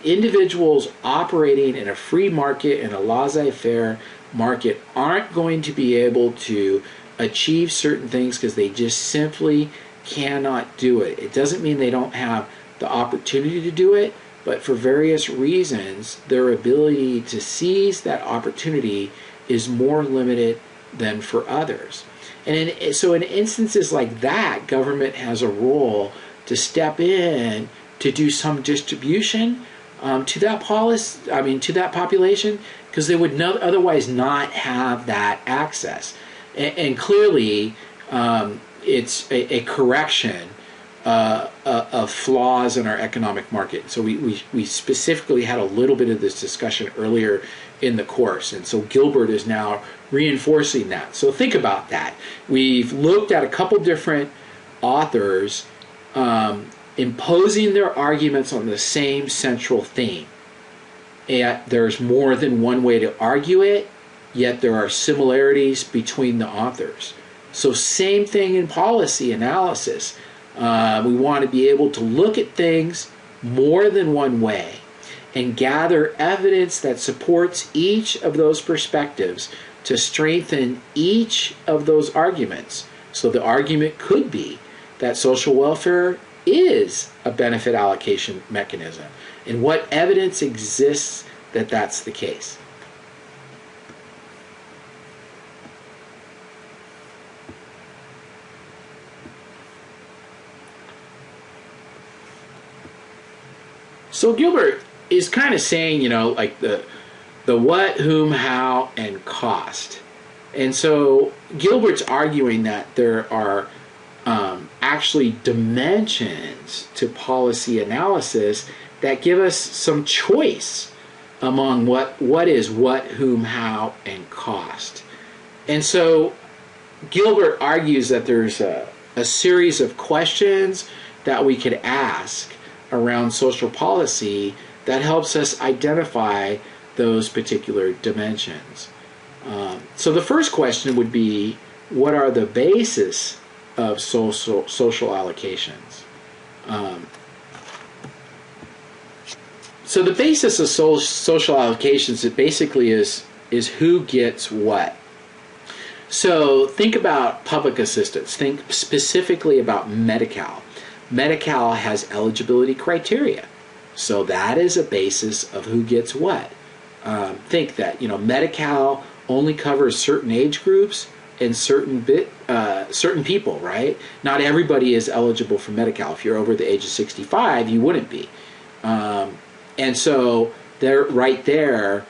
individuals operating in a free market and a laissez-faire market aren't going to be able to achieve certain things because they just simply cannot do it. It doesn't mean they don't have the opportunity to do it, but for various reasons, their ability to seize that opportunity is more limited than for others. And so in instances like that, government has a role to step in to do some distribution to that to that population, because they would otherwise not have that access. And clearly, it's a correction of flaws in our economic market. So we specifically had a little bit of this discussion earlier in the course, and so Gilbert is now reinforcing that. So think about that. We've looked at a couple different authors imposing their arguments on the same central theme. And there's more than one way to argue it, yet there are similarities between the authors. So same thing in policy analysis. We want to be able to look at things more than one way and gather evidence that supports each of those perspectives to strengthen each of those arguments. So the argument could be that social welfare is a benefit allocation mechanism, and what evidence exists that that's the case. So Gilbert is kind of saying, like the what, whom, how, and cost. And so Gilbert's arguing that there are actually dimensions to policy analysis that give us some choice among what is what, whom, how, and cost. And so Gilbert argues that there's a series of questions that we could ask around social policy that helps us identify those particular dimensions. So the first question would be, what are the basis of social allocations? So the basis of social allocations, it basically is who gets what. So think about public assistance. Think specifically about Medi-Cal. Medi-Cal has eligibility criteria. So that is a basis of who gets what. Think that, Medi-Cal only covers certain age groups and certain people, right? Not everybody is eligible for Medi-Cal. If you're over the age of 65, you wouldn't be. And so right there,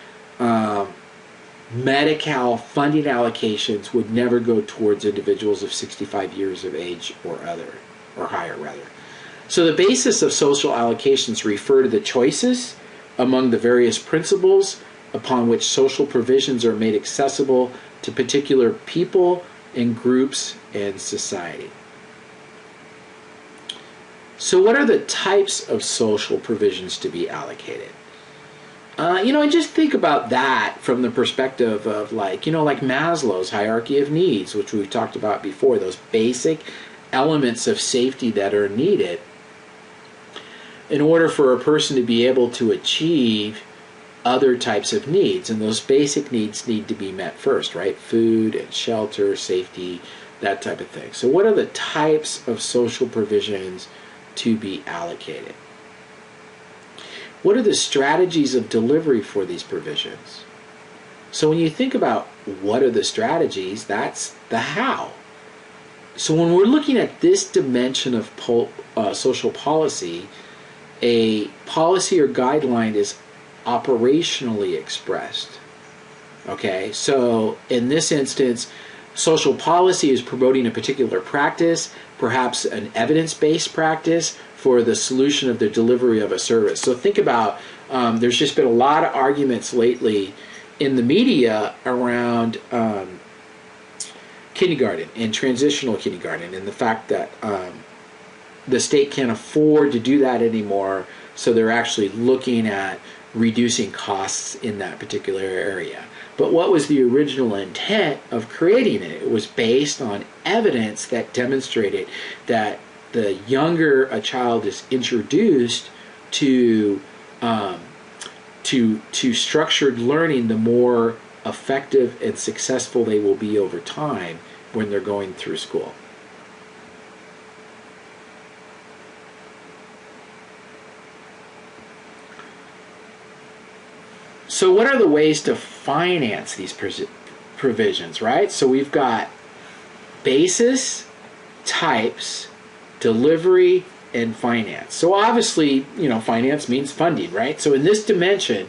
Medi-Cal funding allocations would never go towards individuals of 65 years of age or higher rather. So the basis of social allocations refer to the choices among the various principles upon which social provisions are made accessible to particular people and groups and society. So what are the types of social provisions to be allocated? And just think about that from the perspective of like Maslow's hierarchy of needs, which we've talked about before, those basic elements of safety that are needed in order for a person to be able to achieve other types of needs. And those basic needs need to be met first, right? Food and shelter, safety, that type of thing. So what are the types of social provisions to be allocated? What are the strategies of delivery for these provisions? So when you think about what are the strategies, that's the how. So when we're looking at this dimension of social policy, a policy or guideline is operationally expressed. Okay, so in this instance, social policy is promoting a particular practice, perhaps an evidence-based practice for the solution of the delivery of a service. So think about, there's just been a lot of arguments lately in the media around kindergarten and transitional kindergarten, and the fact that the state can't afford to do that anymore, so they're actually looking at reducing costs in that particular area. But what was the original intent of creating it? It was based on evidence that demonstrated that the younger a child is introduced to structured learning, the more effective and successful they will be over time when they're going through school. So what are the ways to finance these provisions, right? So we've got basis, types, delivery, and finance. So obviously, finance means funding, right? So in this dimension,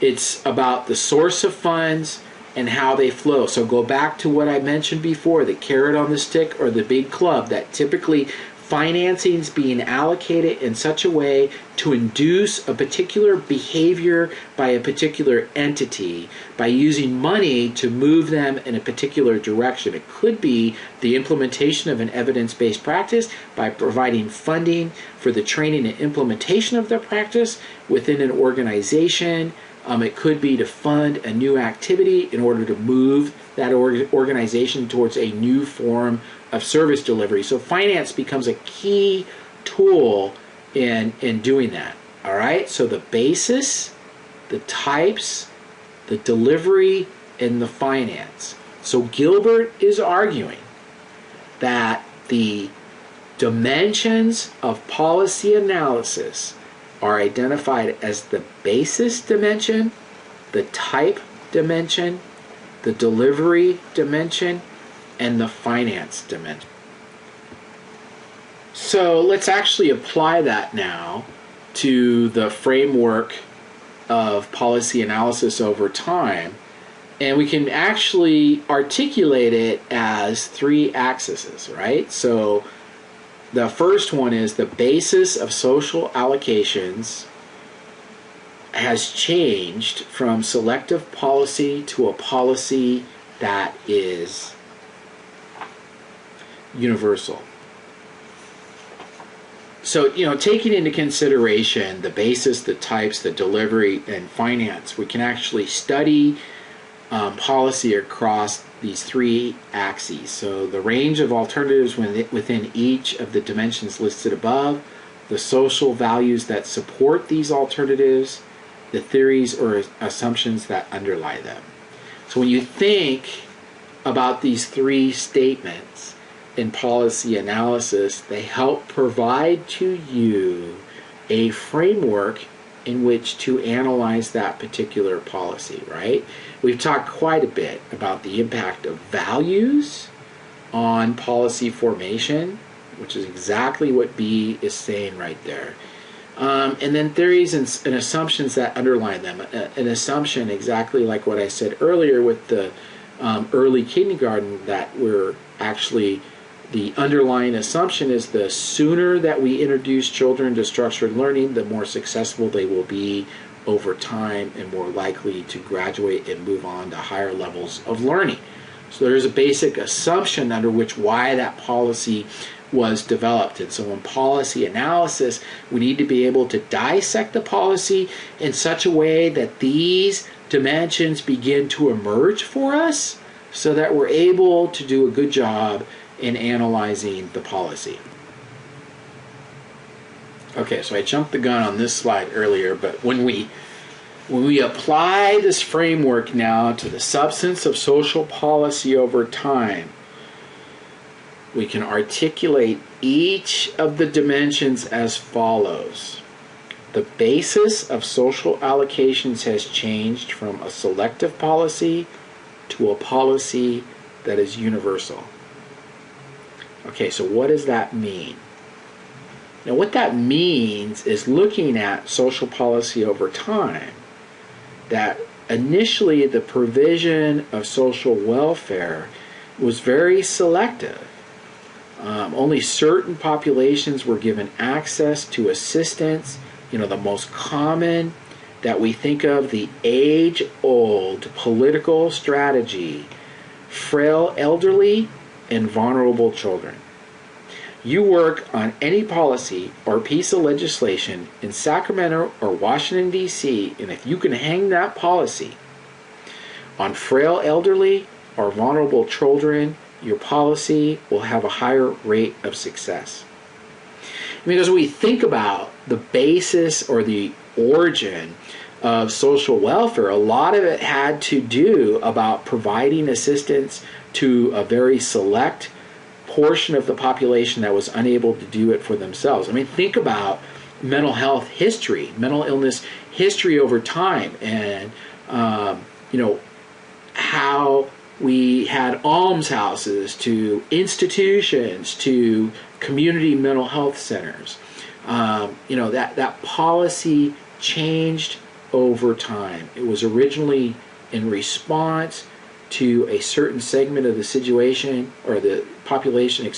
it's about the source of funds and how they flow. So go back to what I mentioned before, the carrot on the stick or the big club, that typically financing is being allocated in such a way to induce a particular behavior by a particular entity by using money to move them in a particular direction. It could be the implementation of an evidence-based practice by providing funding for the training and implementation of the practice within an organization. It could be to fund a new activity in order to move that organization towards a new form of service delivery. So finance becomes a key tool in doing that. All right, so the basis, the types, the delivery, and the finance. So Gilbert is arguing that the dimensions of policy analysis are identified as the basis dimension, the type dimension, the delivery dimension, and the finance dimension. So let's actually apply that now to the framework of policy analysis over time, and we can actually articulate it as 3 axes, right? So the first one is the basis of social allocations has changed from selective policy to a policy that is universal. So, taking into consideration the basis, the types, the delivery, and finance, we can actually study policy across these 3 axes. So the range of alternatives within each of the dimensions listed above, the social values that support these alternatives, the theories or assumptions that underlie them. So when you think about these 3 statements in policy analysis, they help provide to you a framework in which to analyze that particular policy, right? We've talked quite a bit about the impact of values on policy formation, which is exactly what B is saying right there. And then theories and assumptions that underlie them. An assumption, exactly like what I said earlier with the early kindergarten, that we're actually, the underlying assumption is the sooner that we introduce children to structured learning, the more successful they will be over time and more likely to graduate and move on to higher levels of learning. So there's a basic assumption under which why that policy was developed. And so in policy analysis, we need to be able to dissect the policy in such a way that these dimensions begin to emerge for us so that we're able to do a good job in analyzing the policy. Okay, so I jumped the gun on this slide earlier, but when we apply this framework now to the substance of social policy over time, we can articulate each of the dimensions as follows. The basis of social allocations has changed from a selective policy to a policy that is universal. Okay, so what does that mean? Now, what that means is looking at social policy over time, that initially the provision of social welfare was very selective. Only certain populations were given access to assistance. The most common that we think of, the age-old political strategy, frail elderly and vulnerable children. You work on any policy or piece of legislation in Sacramento or Washington, D.C., and if you can hang that policy on frail elderly or vulnerable children, your policy will have a higher rate of success. Because we think about the basis or the origin of social welfare, a lot of it had to do about providing assistance to a very select portion of the population that was unable to do it for themselves. Think about mental health history, mental illness history over time, and how we had almshouses to institutions to community mental health centers. That policy changed over time. It was originally in response to a certain segment of the situation, or the population,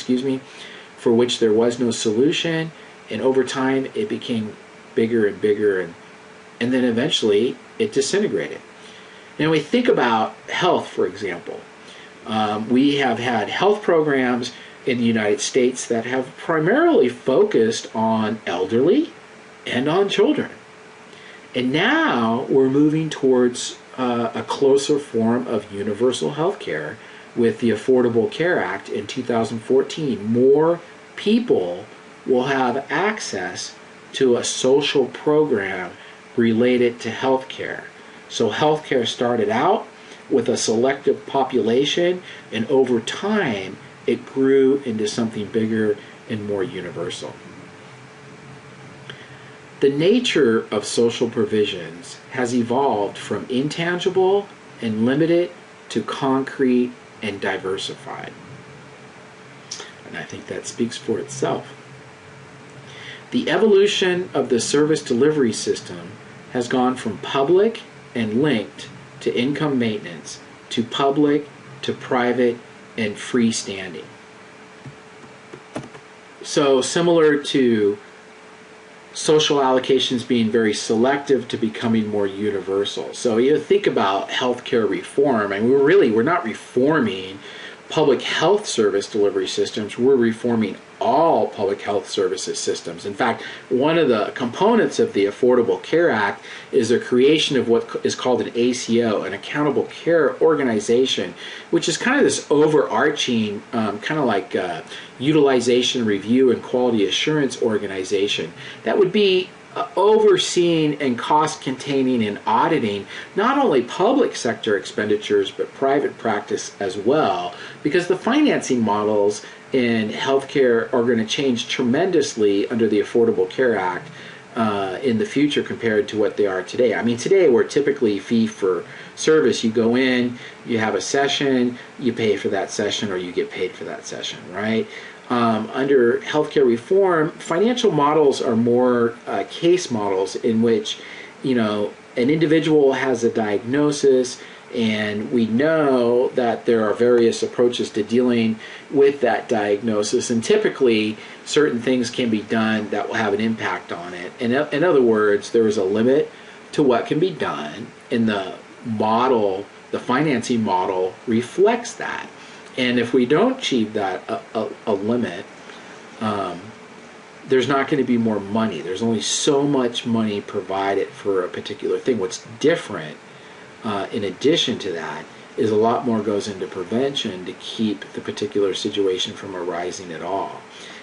for which there was no solution, and over time it became bigger and bigger, and then eventually it disintegrated. Now we think about health, for example. We have had health programs in the United States that have primarily focused on elderly and on children. And now we're moving towards a closer form of universal health care with the Affordable Care Act in 2014. More people will have access to a social program related to health care. So health care started out with a selective population, and over time it grew into something bigger and more universal. The nature of social provisions has evolved from intangible and limited to concrete and diversified. And I think that speaks for itself. The evolution of the service delivery system has gone from public and linked to income maintenance, to public, to private, and freestanding. So similar to social allocations being very selective to becoming more universal. So you think about healthcare reform, and we're not reforming public health service delivery systems, we're reforming all public health services systems. In fact, one of the components of the Affordable Care Act is the creation of what is called an ACO, an Accountable Care Organization, which is kind of this overarching, kind of like utilization review and quality assurance organization that would be overseeing and cost containing and auditing not only public sector expenditures but private practice as well, because the financing models in healthcare are going to change tremendously under the Affordable Care Act in the future compared to what they are today. I mean, today we're typically fee for service. You go in, you have a session, you pay for that session, or you get paid for that session, right? Under healthcare reform, financial models are more case models in which, an individual has a diagnosis, and we know that there are various approaches to dealing with that diagnosis, and typically certain things can be done that will have an impact on it. And in other words, there is a limit to what can be done, and the financing model reflects that. And if we don't achieve that a limit, there's not going to be more money. There's only so much money provided for a particular thing. What's different, in addition to that, is a lot more goes into prevention to keep the particular situation from arising at all.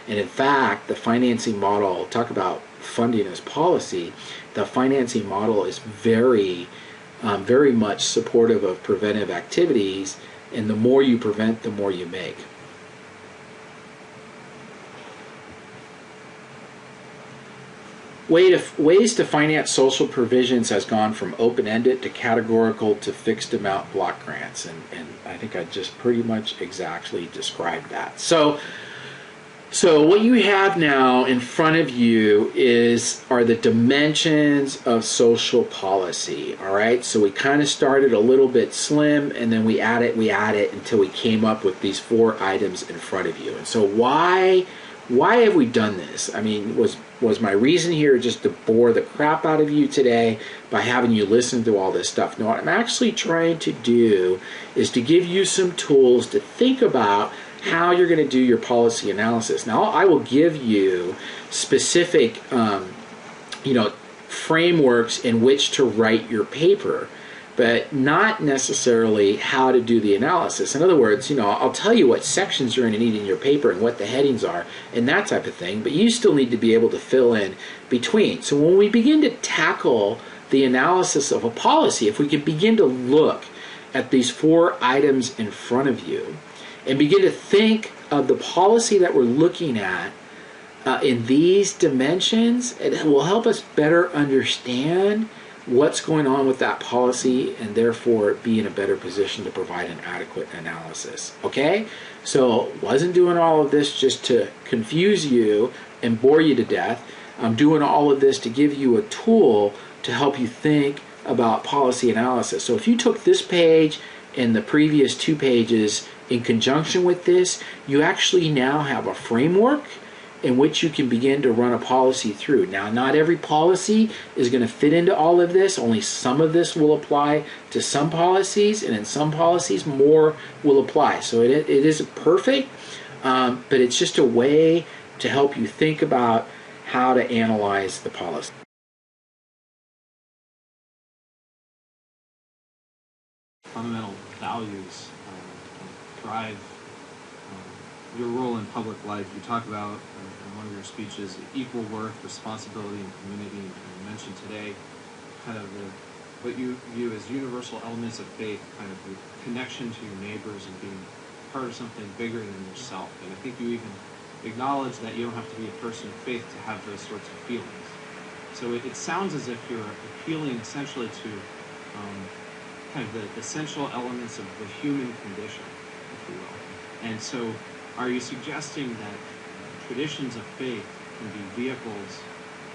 And in fact, the financing model, talk about funding as policy, the financing model is very, very much supportive of preventive activities. And the more you prevent, the more you make. Ways to finance social provisions has gone from open-ended to categorical to fixed amount block grants. And I think I just pretty much exactly described that. So what you have now in front of you are the dimensions of social policy, all right? So we kind of started a little bit slim, and then we add it until we came up with these 4 items in front of you. And so why have we done this? I mean, was my reason here just to bore the crap out of you today by having you listen to all this stuff? No, what I'm actually trying to do is to give you some tools to think about how you're going to do your policy analysis. Now, I will give you specific, frameworks in which to write your paper, but not necessarily how to do the analysis. In other words, I'll tell you what sections you're going to need in your paper and what the headings are and that type of thing, but you still need to be able to fill in between. So when we begin to tackle the analysis of a policy, if we could begin to look at these 4 items in front of you, and begin to think of the policy that we're looking at in these dimensions, it will help us better understand what's going on with that policy and therefore be in a better position to provide an adequate analysis. Okay? So wasn't doing all of this just to confuse you and bore you to death. I'm doing all of this to give you a tool to help you think about policy analysis. So if you took this page and the previous 2 pages in conjunction with this, you actually now have a framework in which you can begin to run a policy through. Now, not every policy is going to fit into all of this. Only some of this will apply to some policies, and in some policies, more will apply. So it isn't perfect, but it's just a way to help you think about how to analyze the policy. Fundamental values drive your role in public life. You talk about in one of your speeches equal worth, responsibility, and community. And you mentioned today kind of what you view as universal elements of faith, kind of the connection to your neighbors and being part of something bigger than yourself. And I think you even acknowledge that you don't have to be a person of faith to have those sorts of feelings. So it sounds as if you're appealing essentially to kind of the essential elements of the human condition, if you will. And so are you suggesting that traditions of faith can be vehicles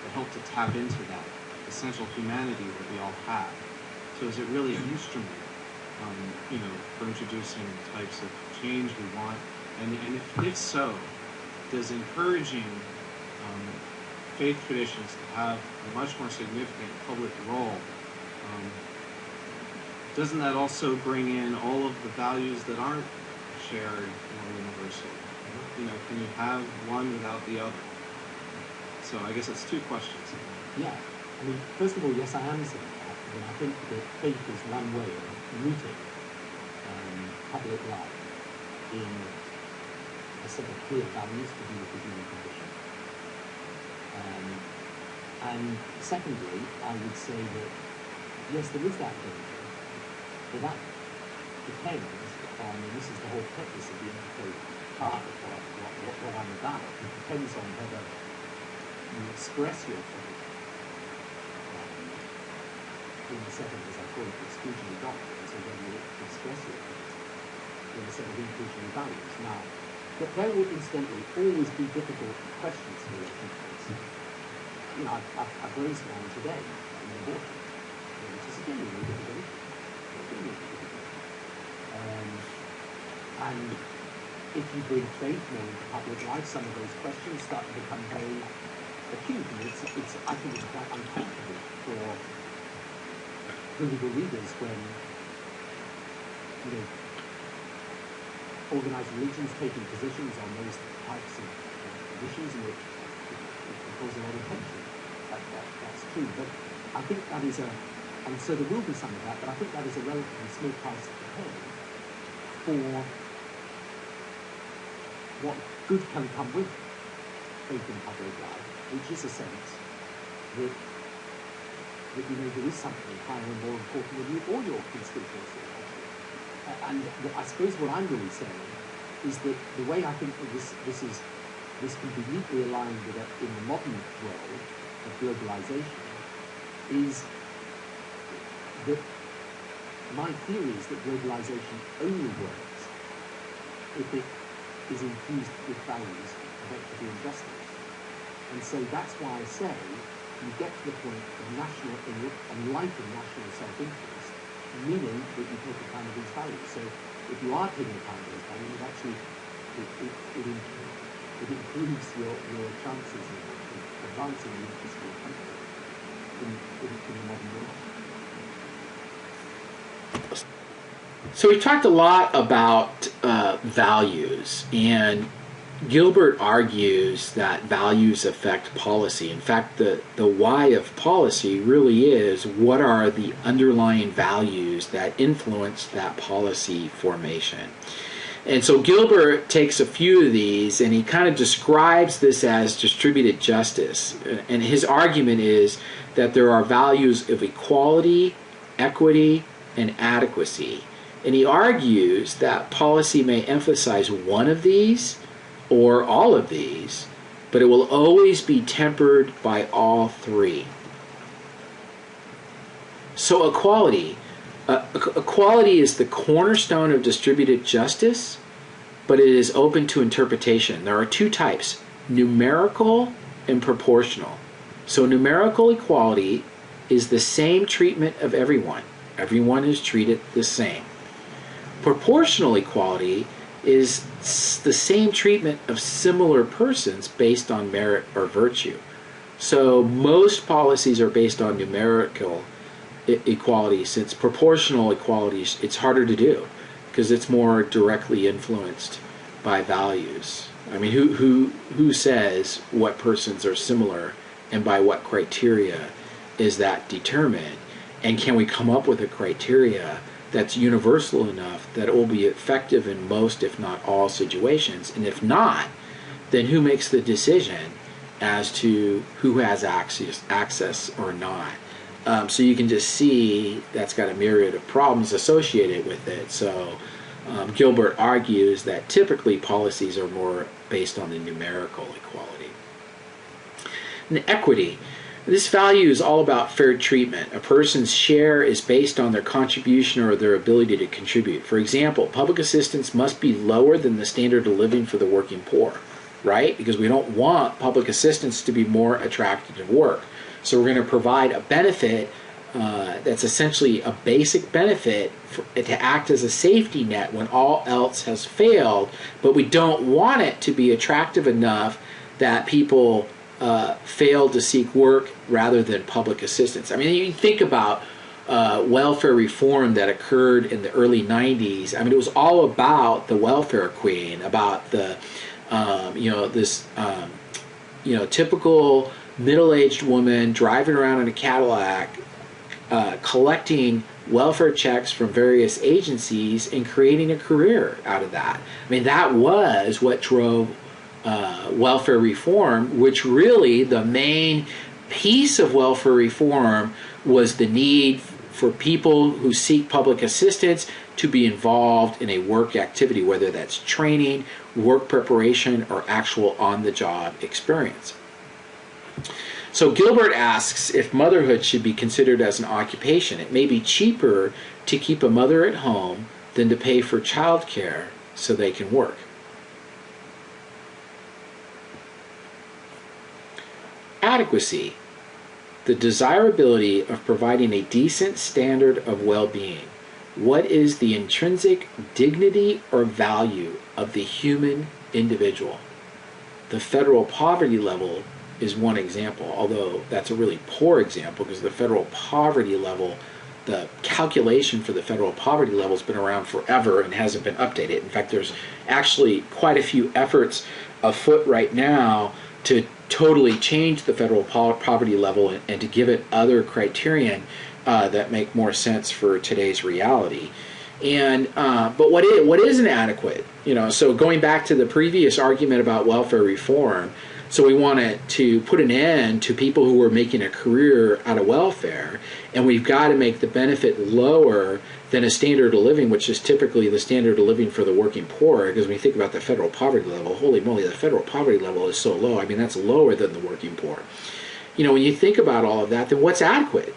that help to tap into that essential humanity that we all have? So is it really an instrument, for introducing the types of change we want? And if so, does encouraging faith traditions to have a much more significant public role, doesn't that also bring in all of the values that aren't shared more universally? Can you have one without the other? So I guess it's 2 questions. Yeah. I mean, first of all, yes, I am saying that. And I think that faith is one way of rooting public life in a set of clear values to do with the human condition. And secondly, I would say that, yes, there is that danger, but that depends on, and this is the whole purpose of the interfaith part of what I'm about. It depends on whether you express your faith in a set of, as I call it, exclusionary doctrines, or whether you express your faith in a set of inclusionary values. Now, but there will incidentally always be difficult questions for your faith. I've raised one today in abortion, which is a genuinely difficult issue. And if you bring faith more into public life, some of those questions start to become very acute. And I think it's quite uncomfortable for political leaders when, organized religions taking positions on those types of issues, and it causes a lot of tension. That's true. But I think that is and so there will be some of that, but I think that is a relatively small price to pay for what good can come with faith in public life, which is a sense that there is something higher and more important than you or your constituency. And I suppose what I'm really saying is that the way I think that this can be neatly aligned with in the modern world of globalization is that my theory is that globalization only works if it is infused with values of equity and justice. And so that's why I say you get to the point of enlightened national self-interest, meaning that you take account of these values. So if you are taking account of these values, it improves your chances of advancing the interests of your country in the modern world. So we talked a lot about values, and Gilbert argues that values affect policy. In fact, the why of policy really is what are the underlying values that influence that policy formation. And so Gilbert takes a few of these and he kind of describes this as distributed justice. And his argument is that there are values of equality, equity, and adequacy. And he argues that policy may emphasize one of these or all of these, but it will always be tempered by all 3. So equality. Equality is the cornerstone of distributed justice, but it is open to interpretation. There are two types, numerical and proportional. So numerical equality is the same treatment of everyone. Everyone is treated the same. Proportional equality is the same treatment of similar persons based on merit or virtue. So most policies are based on numerical equality, since proportional equality, it's harder to do because it's more directly influenced by values. I mean, who says what persons are similar and by what criteria is that determined? And can we come up with a criteria that's universal enough that it will be effective in most, if not all, situations? And if not, then who makes the decision as to who has access or not? So you can just see that's got a myriad of problems associated with it. So Gilbert argues that typically policies are more based on the numerical equality. And equity. This value is all about fair treatment. A person's share is based on their contribution or their ability to contribute. For example, public assistance must be lower than the standard of living for the working poor, right? Because we don't want public assistance to be more attractive to work. So we're going to provide a benefit that's essentially a basic benefit to act as a safety net when all else has failed, but we don't want it to be attractive enough that people fail to seek work rather than public assistance. I mean, you think about welfare reform that occurred in the early 90s. I mean, it was all about the welfare queen, about the, typical middle-aged woman driving around in a Cadillac, collecting welfare checks from various agencies and creating a career out of that. I mean, that was what drove welfare reform, which really the main piece of welfare reform was the need for people who seek public assistance to be involved in a work activity, whether that's training, work preparation, or actual on-the-job experience. So Gilbert asks if motherhood should be considered as an occupation. It may be cheaper to keep a mother at home than to pay for childcare so they can work. Adequacy, the desirability of providing a decent standard of well-being. What is the intrinsic dignity or value of the human individual? The federal poverty level is one example, although that's a really poor example because the federal poverty level, the calculation for the federal poverty level has been around forever and hasn't been updated. In fact, there's actually quite a few efforts afoot right now to totally change the federal poverty level and to give it other criterion that make more sense for today's reality. And but what isn't adequate? So going back to the previous argument about welfare reform, so we wanted to put an end to people who were making a career out of welfare, and we've got to make the benefit lower than a standard of living, which is typically the standard of living for the working poor. Because when you think about the federal poverty level, holy moly, the federal poverty level is so low. I mean, that's lower than the working poor. When you think about all of that, then what's adequate?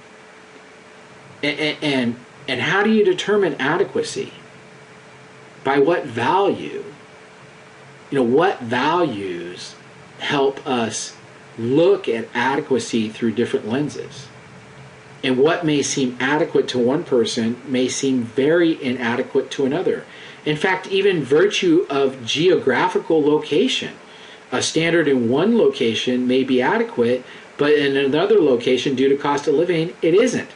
And how do you determine adequacy? By what value? What values help us look at adequacy through different lenses? And what may seem adequate to one person may seem very inadequate to another. In fact, even virtue of geographical location. A standard in one location may be adequate, but in another location, due to cost of living, it isn't.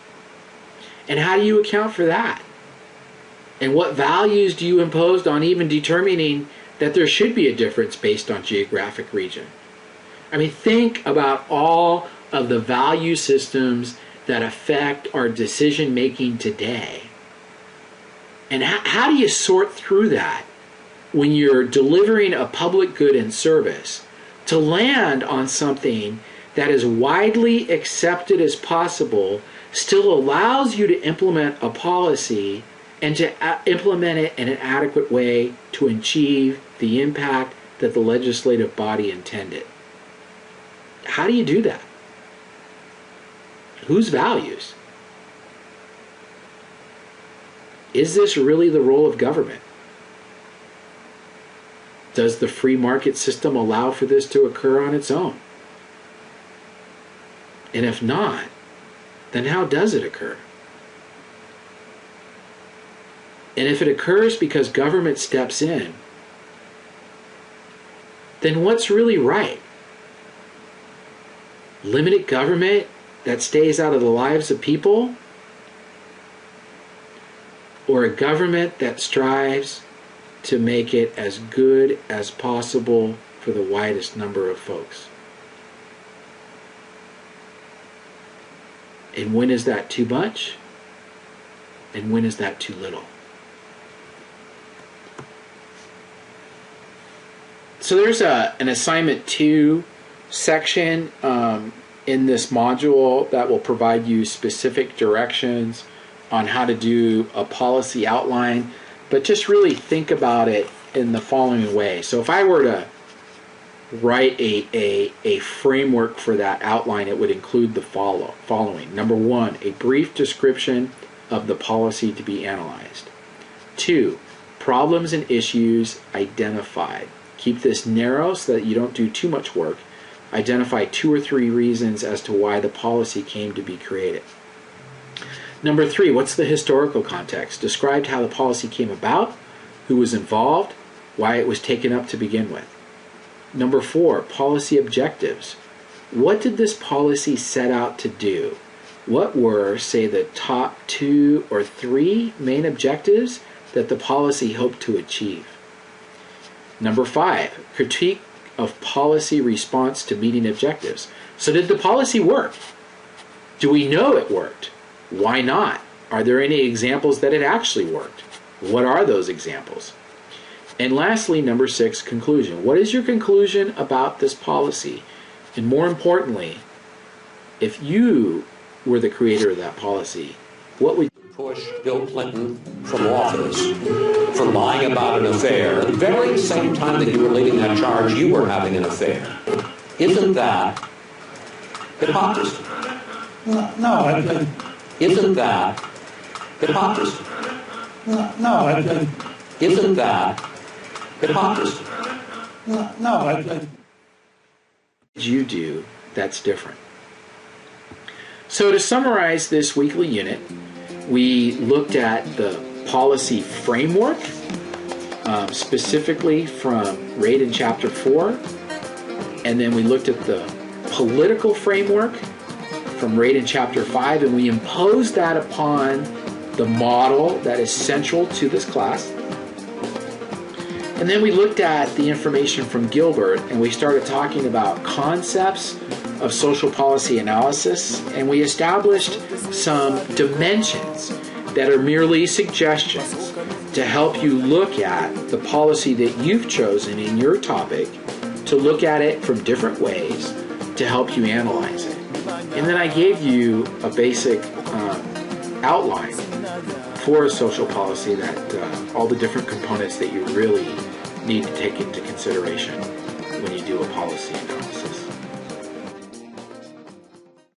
And how do you account for that? And what values do you impose on even determining that there should be a difference based on geographic region? I mean, think about all of the value systems that affect our decision making today. And how do you sort through that when you're delivering a public good and service to land on something that is widely accepted as possible, still allows you to implement a policy and to implement it in an adequate way to achieve the impact that the legislative body intended? How do you do that? Whose values? Is this really the role of government? Does the free market system allow for this to occur on its own? And if not, then how does it occur? And if it occurs because government steps in, then what's really right? Limited government that stays out of the lives of people? Or a government that strives to make it as good as possible for the widest number of folks? And when is that too much? And when is that too little? So there's an assignment 2 section in this module that will provide you specific directions on how to do a policy outline, but just really think about it in the following way. So if I were to write a framework for that outline, it would include the following. Number 1, a brief description of the policy to be analyzed. 2, problems and issues identified. Keep this narrow so that you don't do too much work. Identify 2 or 3 reasons as to why the policy came to be created. Number 3, what's the historical context? Describe how the policy came about, who was involved, why it was taken up to begin with. Number 4, policy objectives. What did this policy set out to do? What were, say, the top 2 or 3 main objectives that the policy hoped to achieve? Number 5, critique of policy response to meeting objectives. So did the policy work? Do we know it worked? Why not? Are there any examples that it actually worked? What are those examples? And lastly, number 6, conclusion. What is your conclusion about this policy? And more importantly, if you were the creator of that policy, what would push Bill Clinton from office for lying about an affair at the very same time that you were leading that charge, you were having an affair? Isn't that hypocrisy? No, isn't that hypocrisy? No, isn't that hypocrisy? No, did you do that's different? So to summarize this weekly unit, we looked at the policy framework, specifically from right in Chapter 4, and then we looked at the political framework from right in Chapter 5, and we imposed that upon the model that is central to this class. And then we looked at the information from Gilbert, and we started talking about concepts of social policy analysis, and we established some dimensions that are merely suggestions to help you look at the policy that you've chosen in your topic, to look at it from different ways to help you analyze it. And then I gave you a basic outline for a social policy, that all the different components that you really need to take into consideration when you do a policy analysis.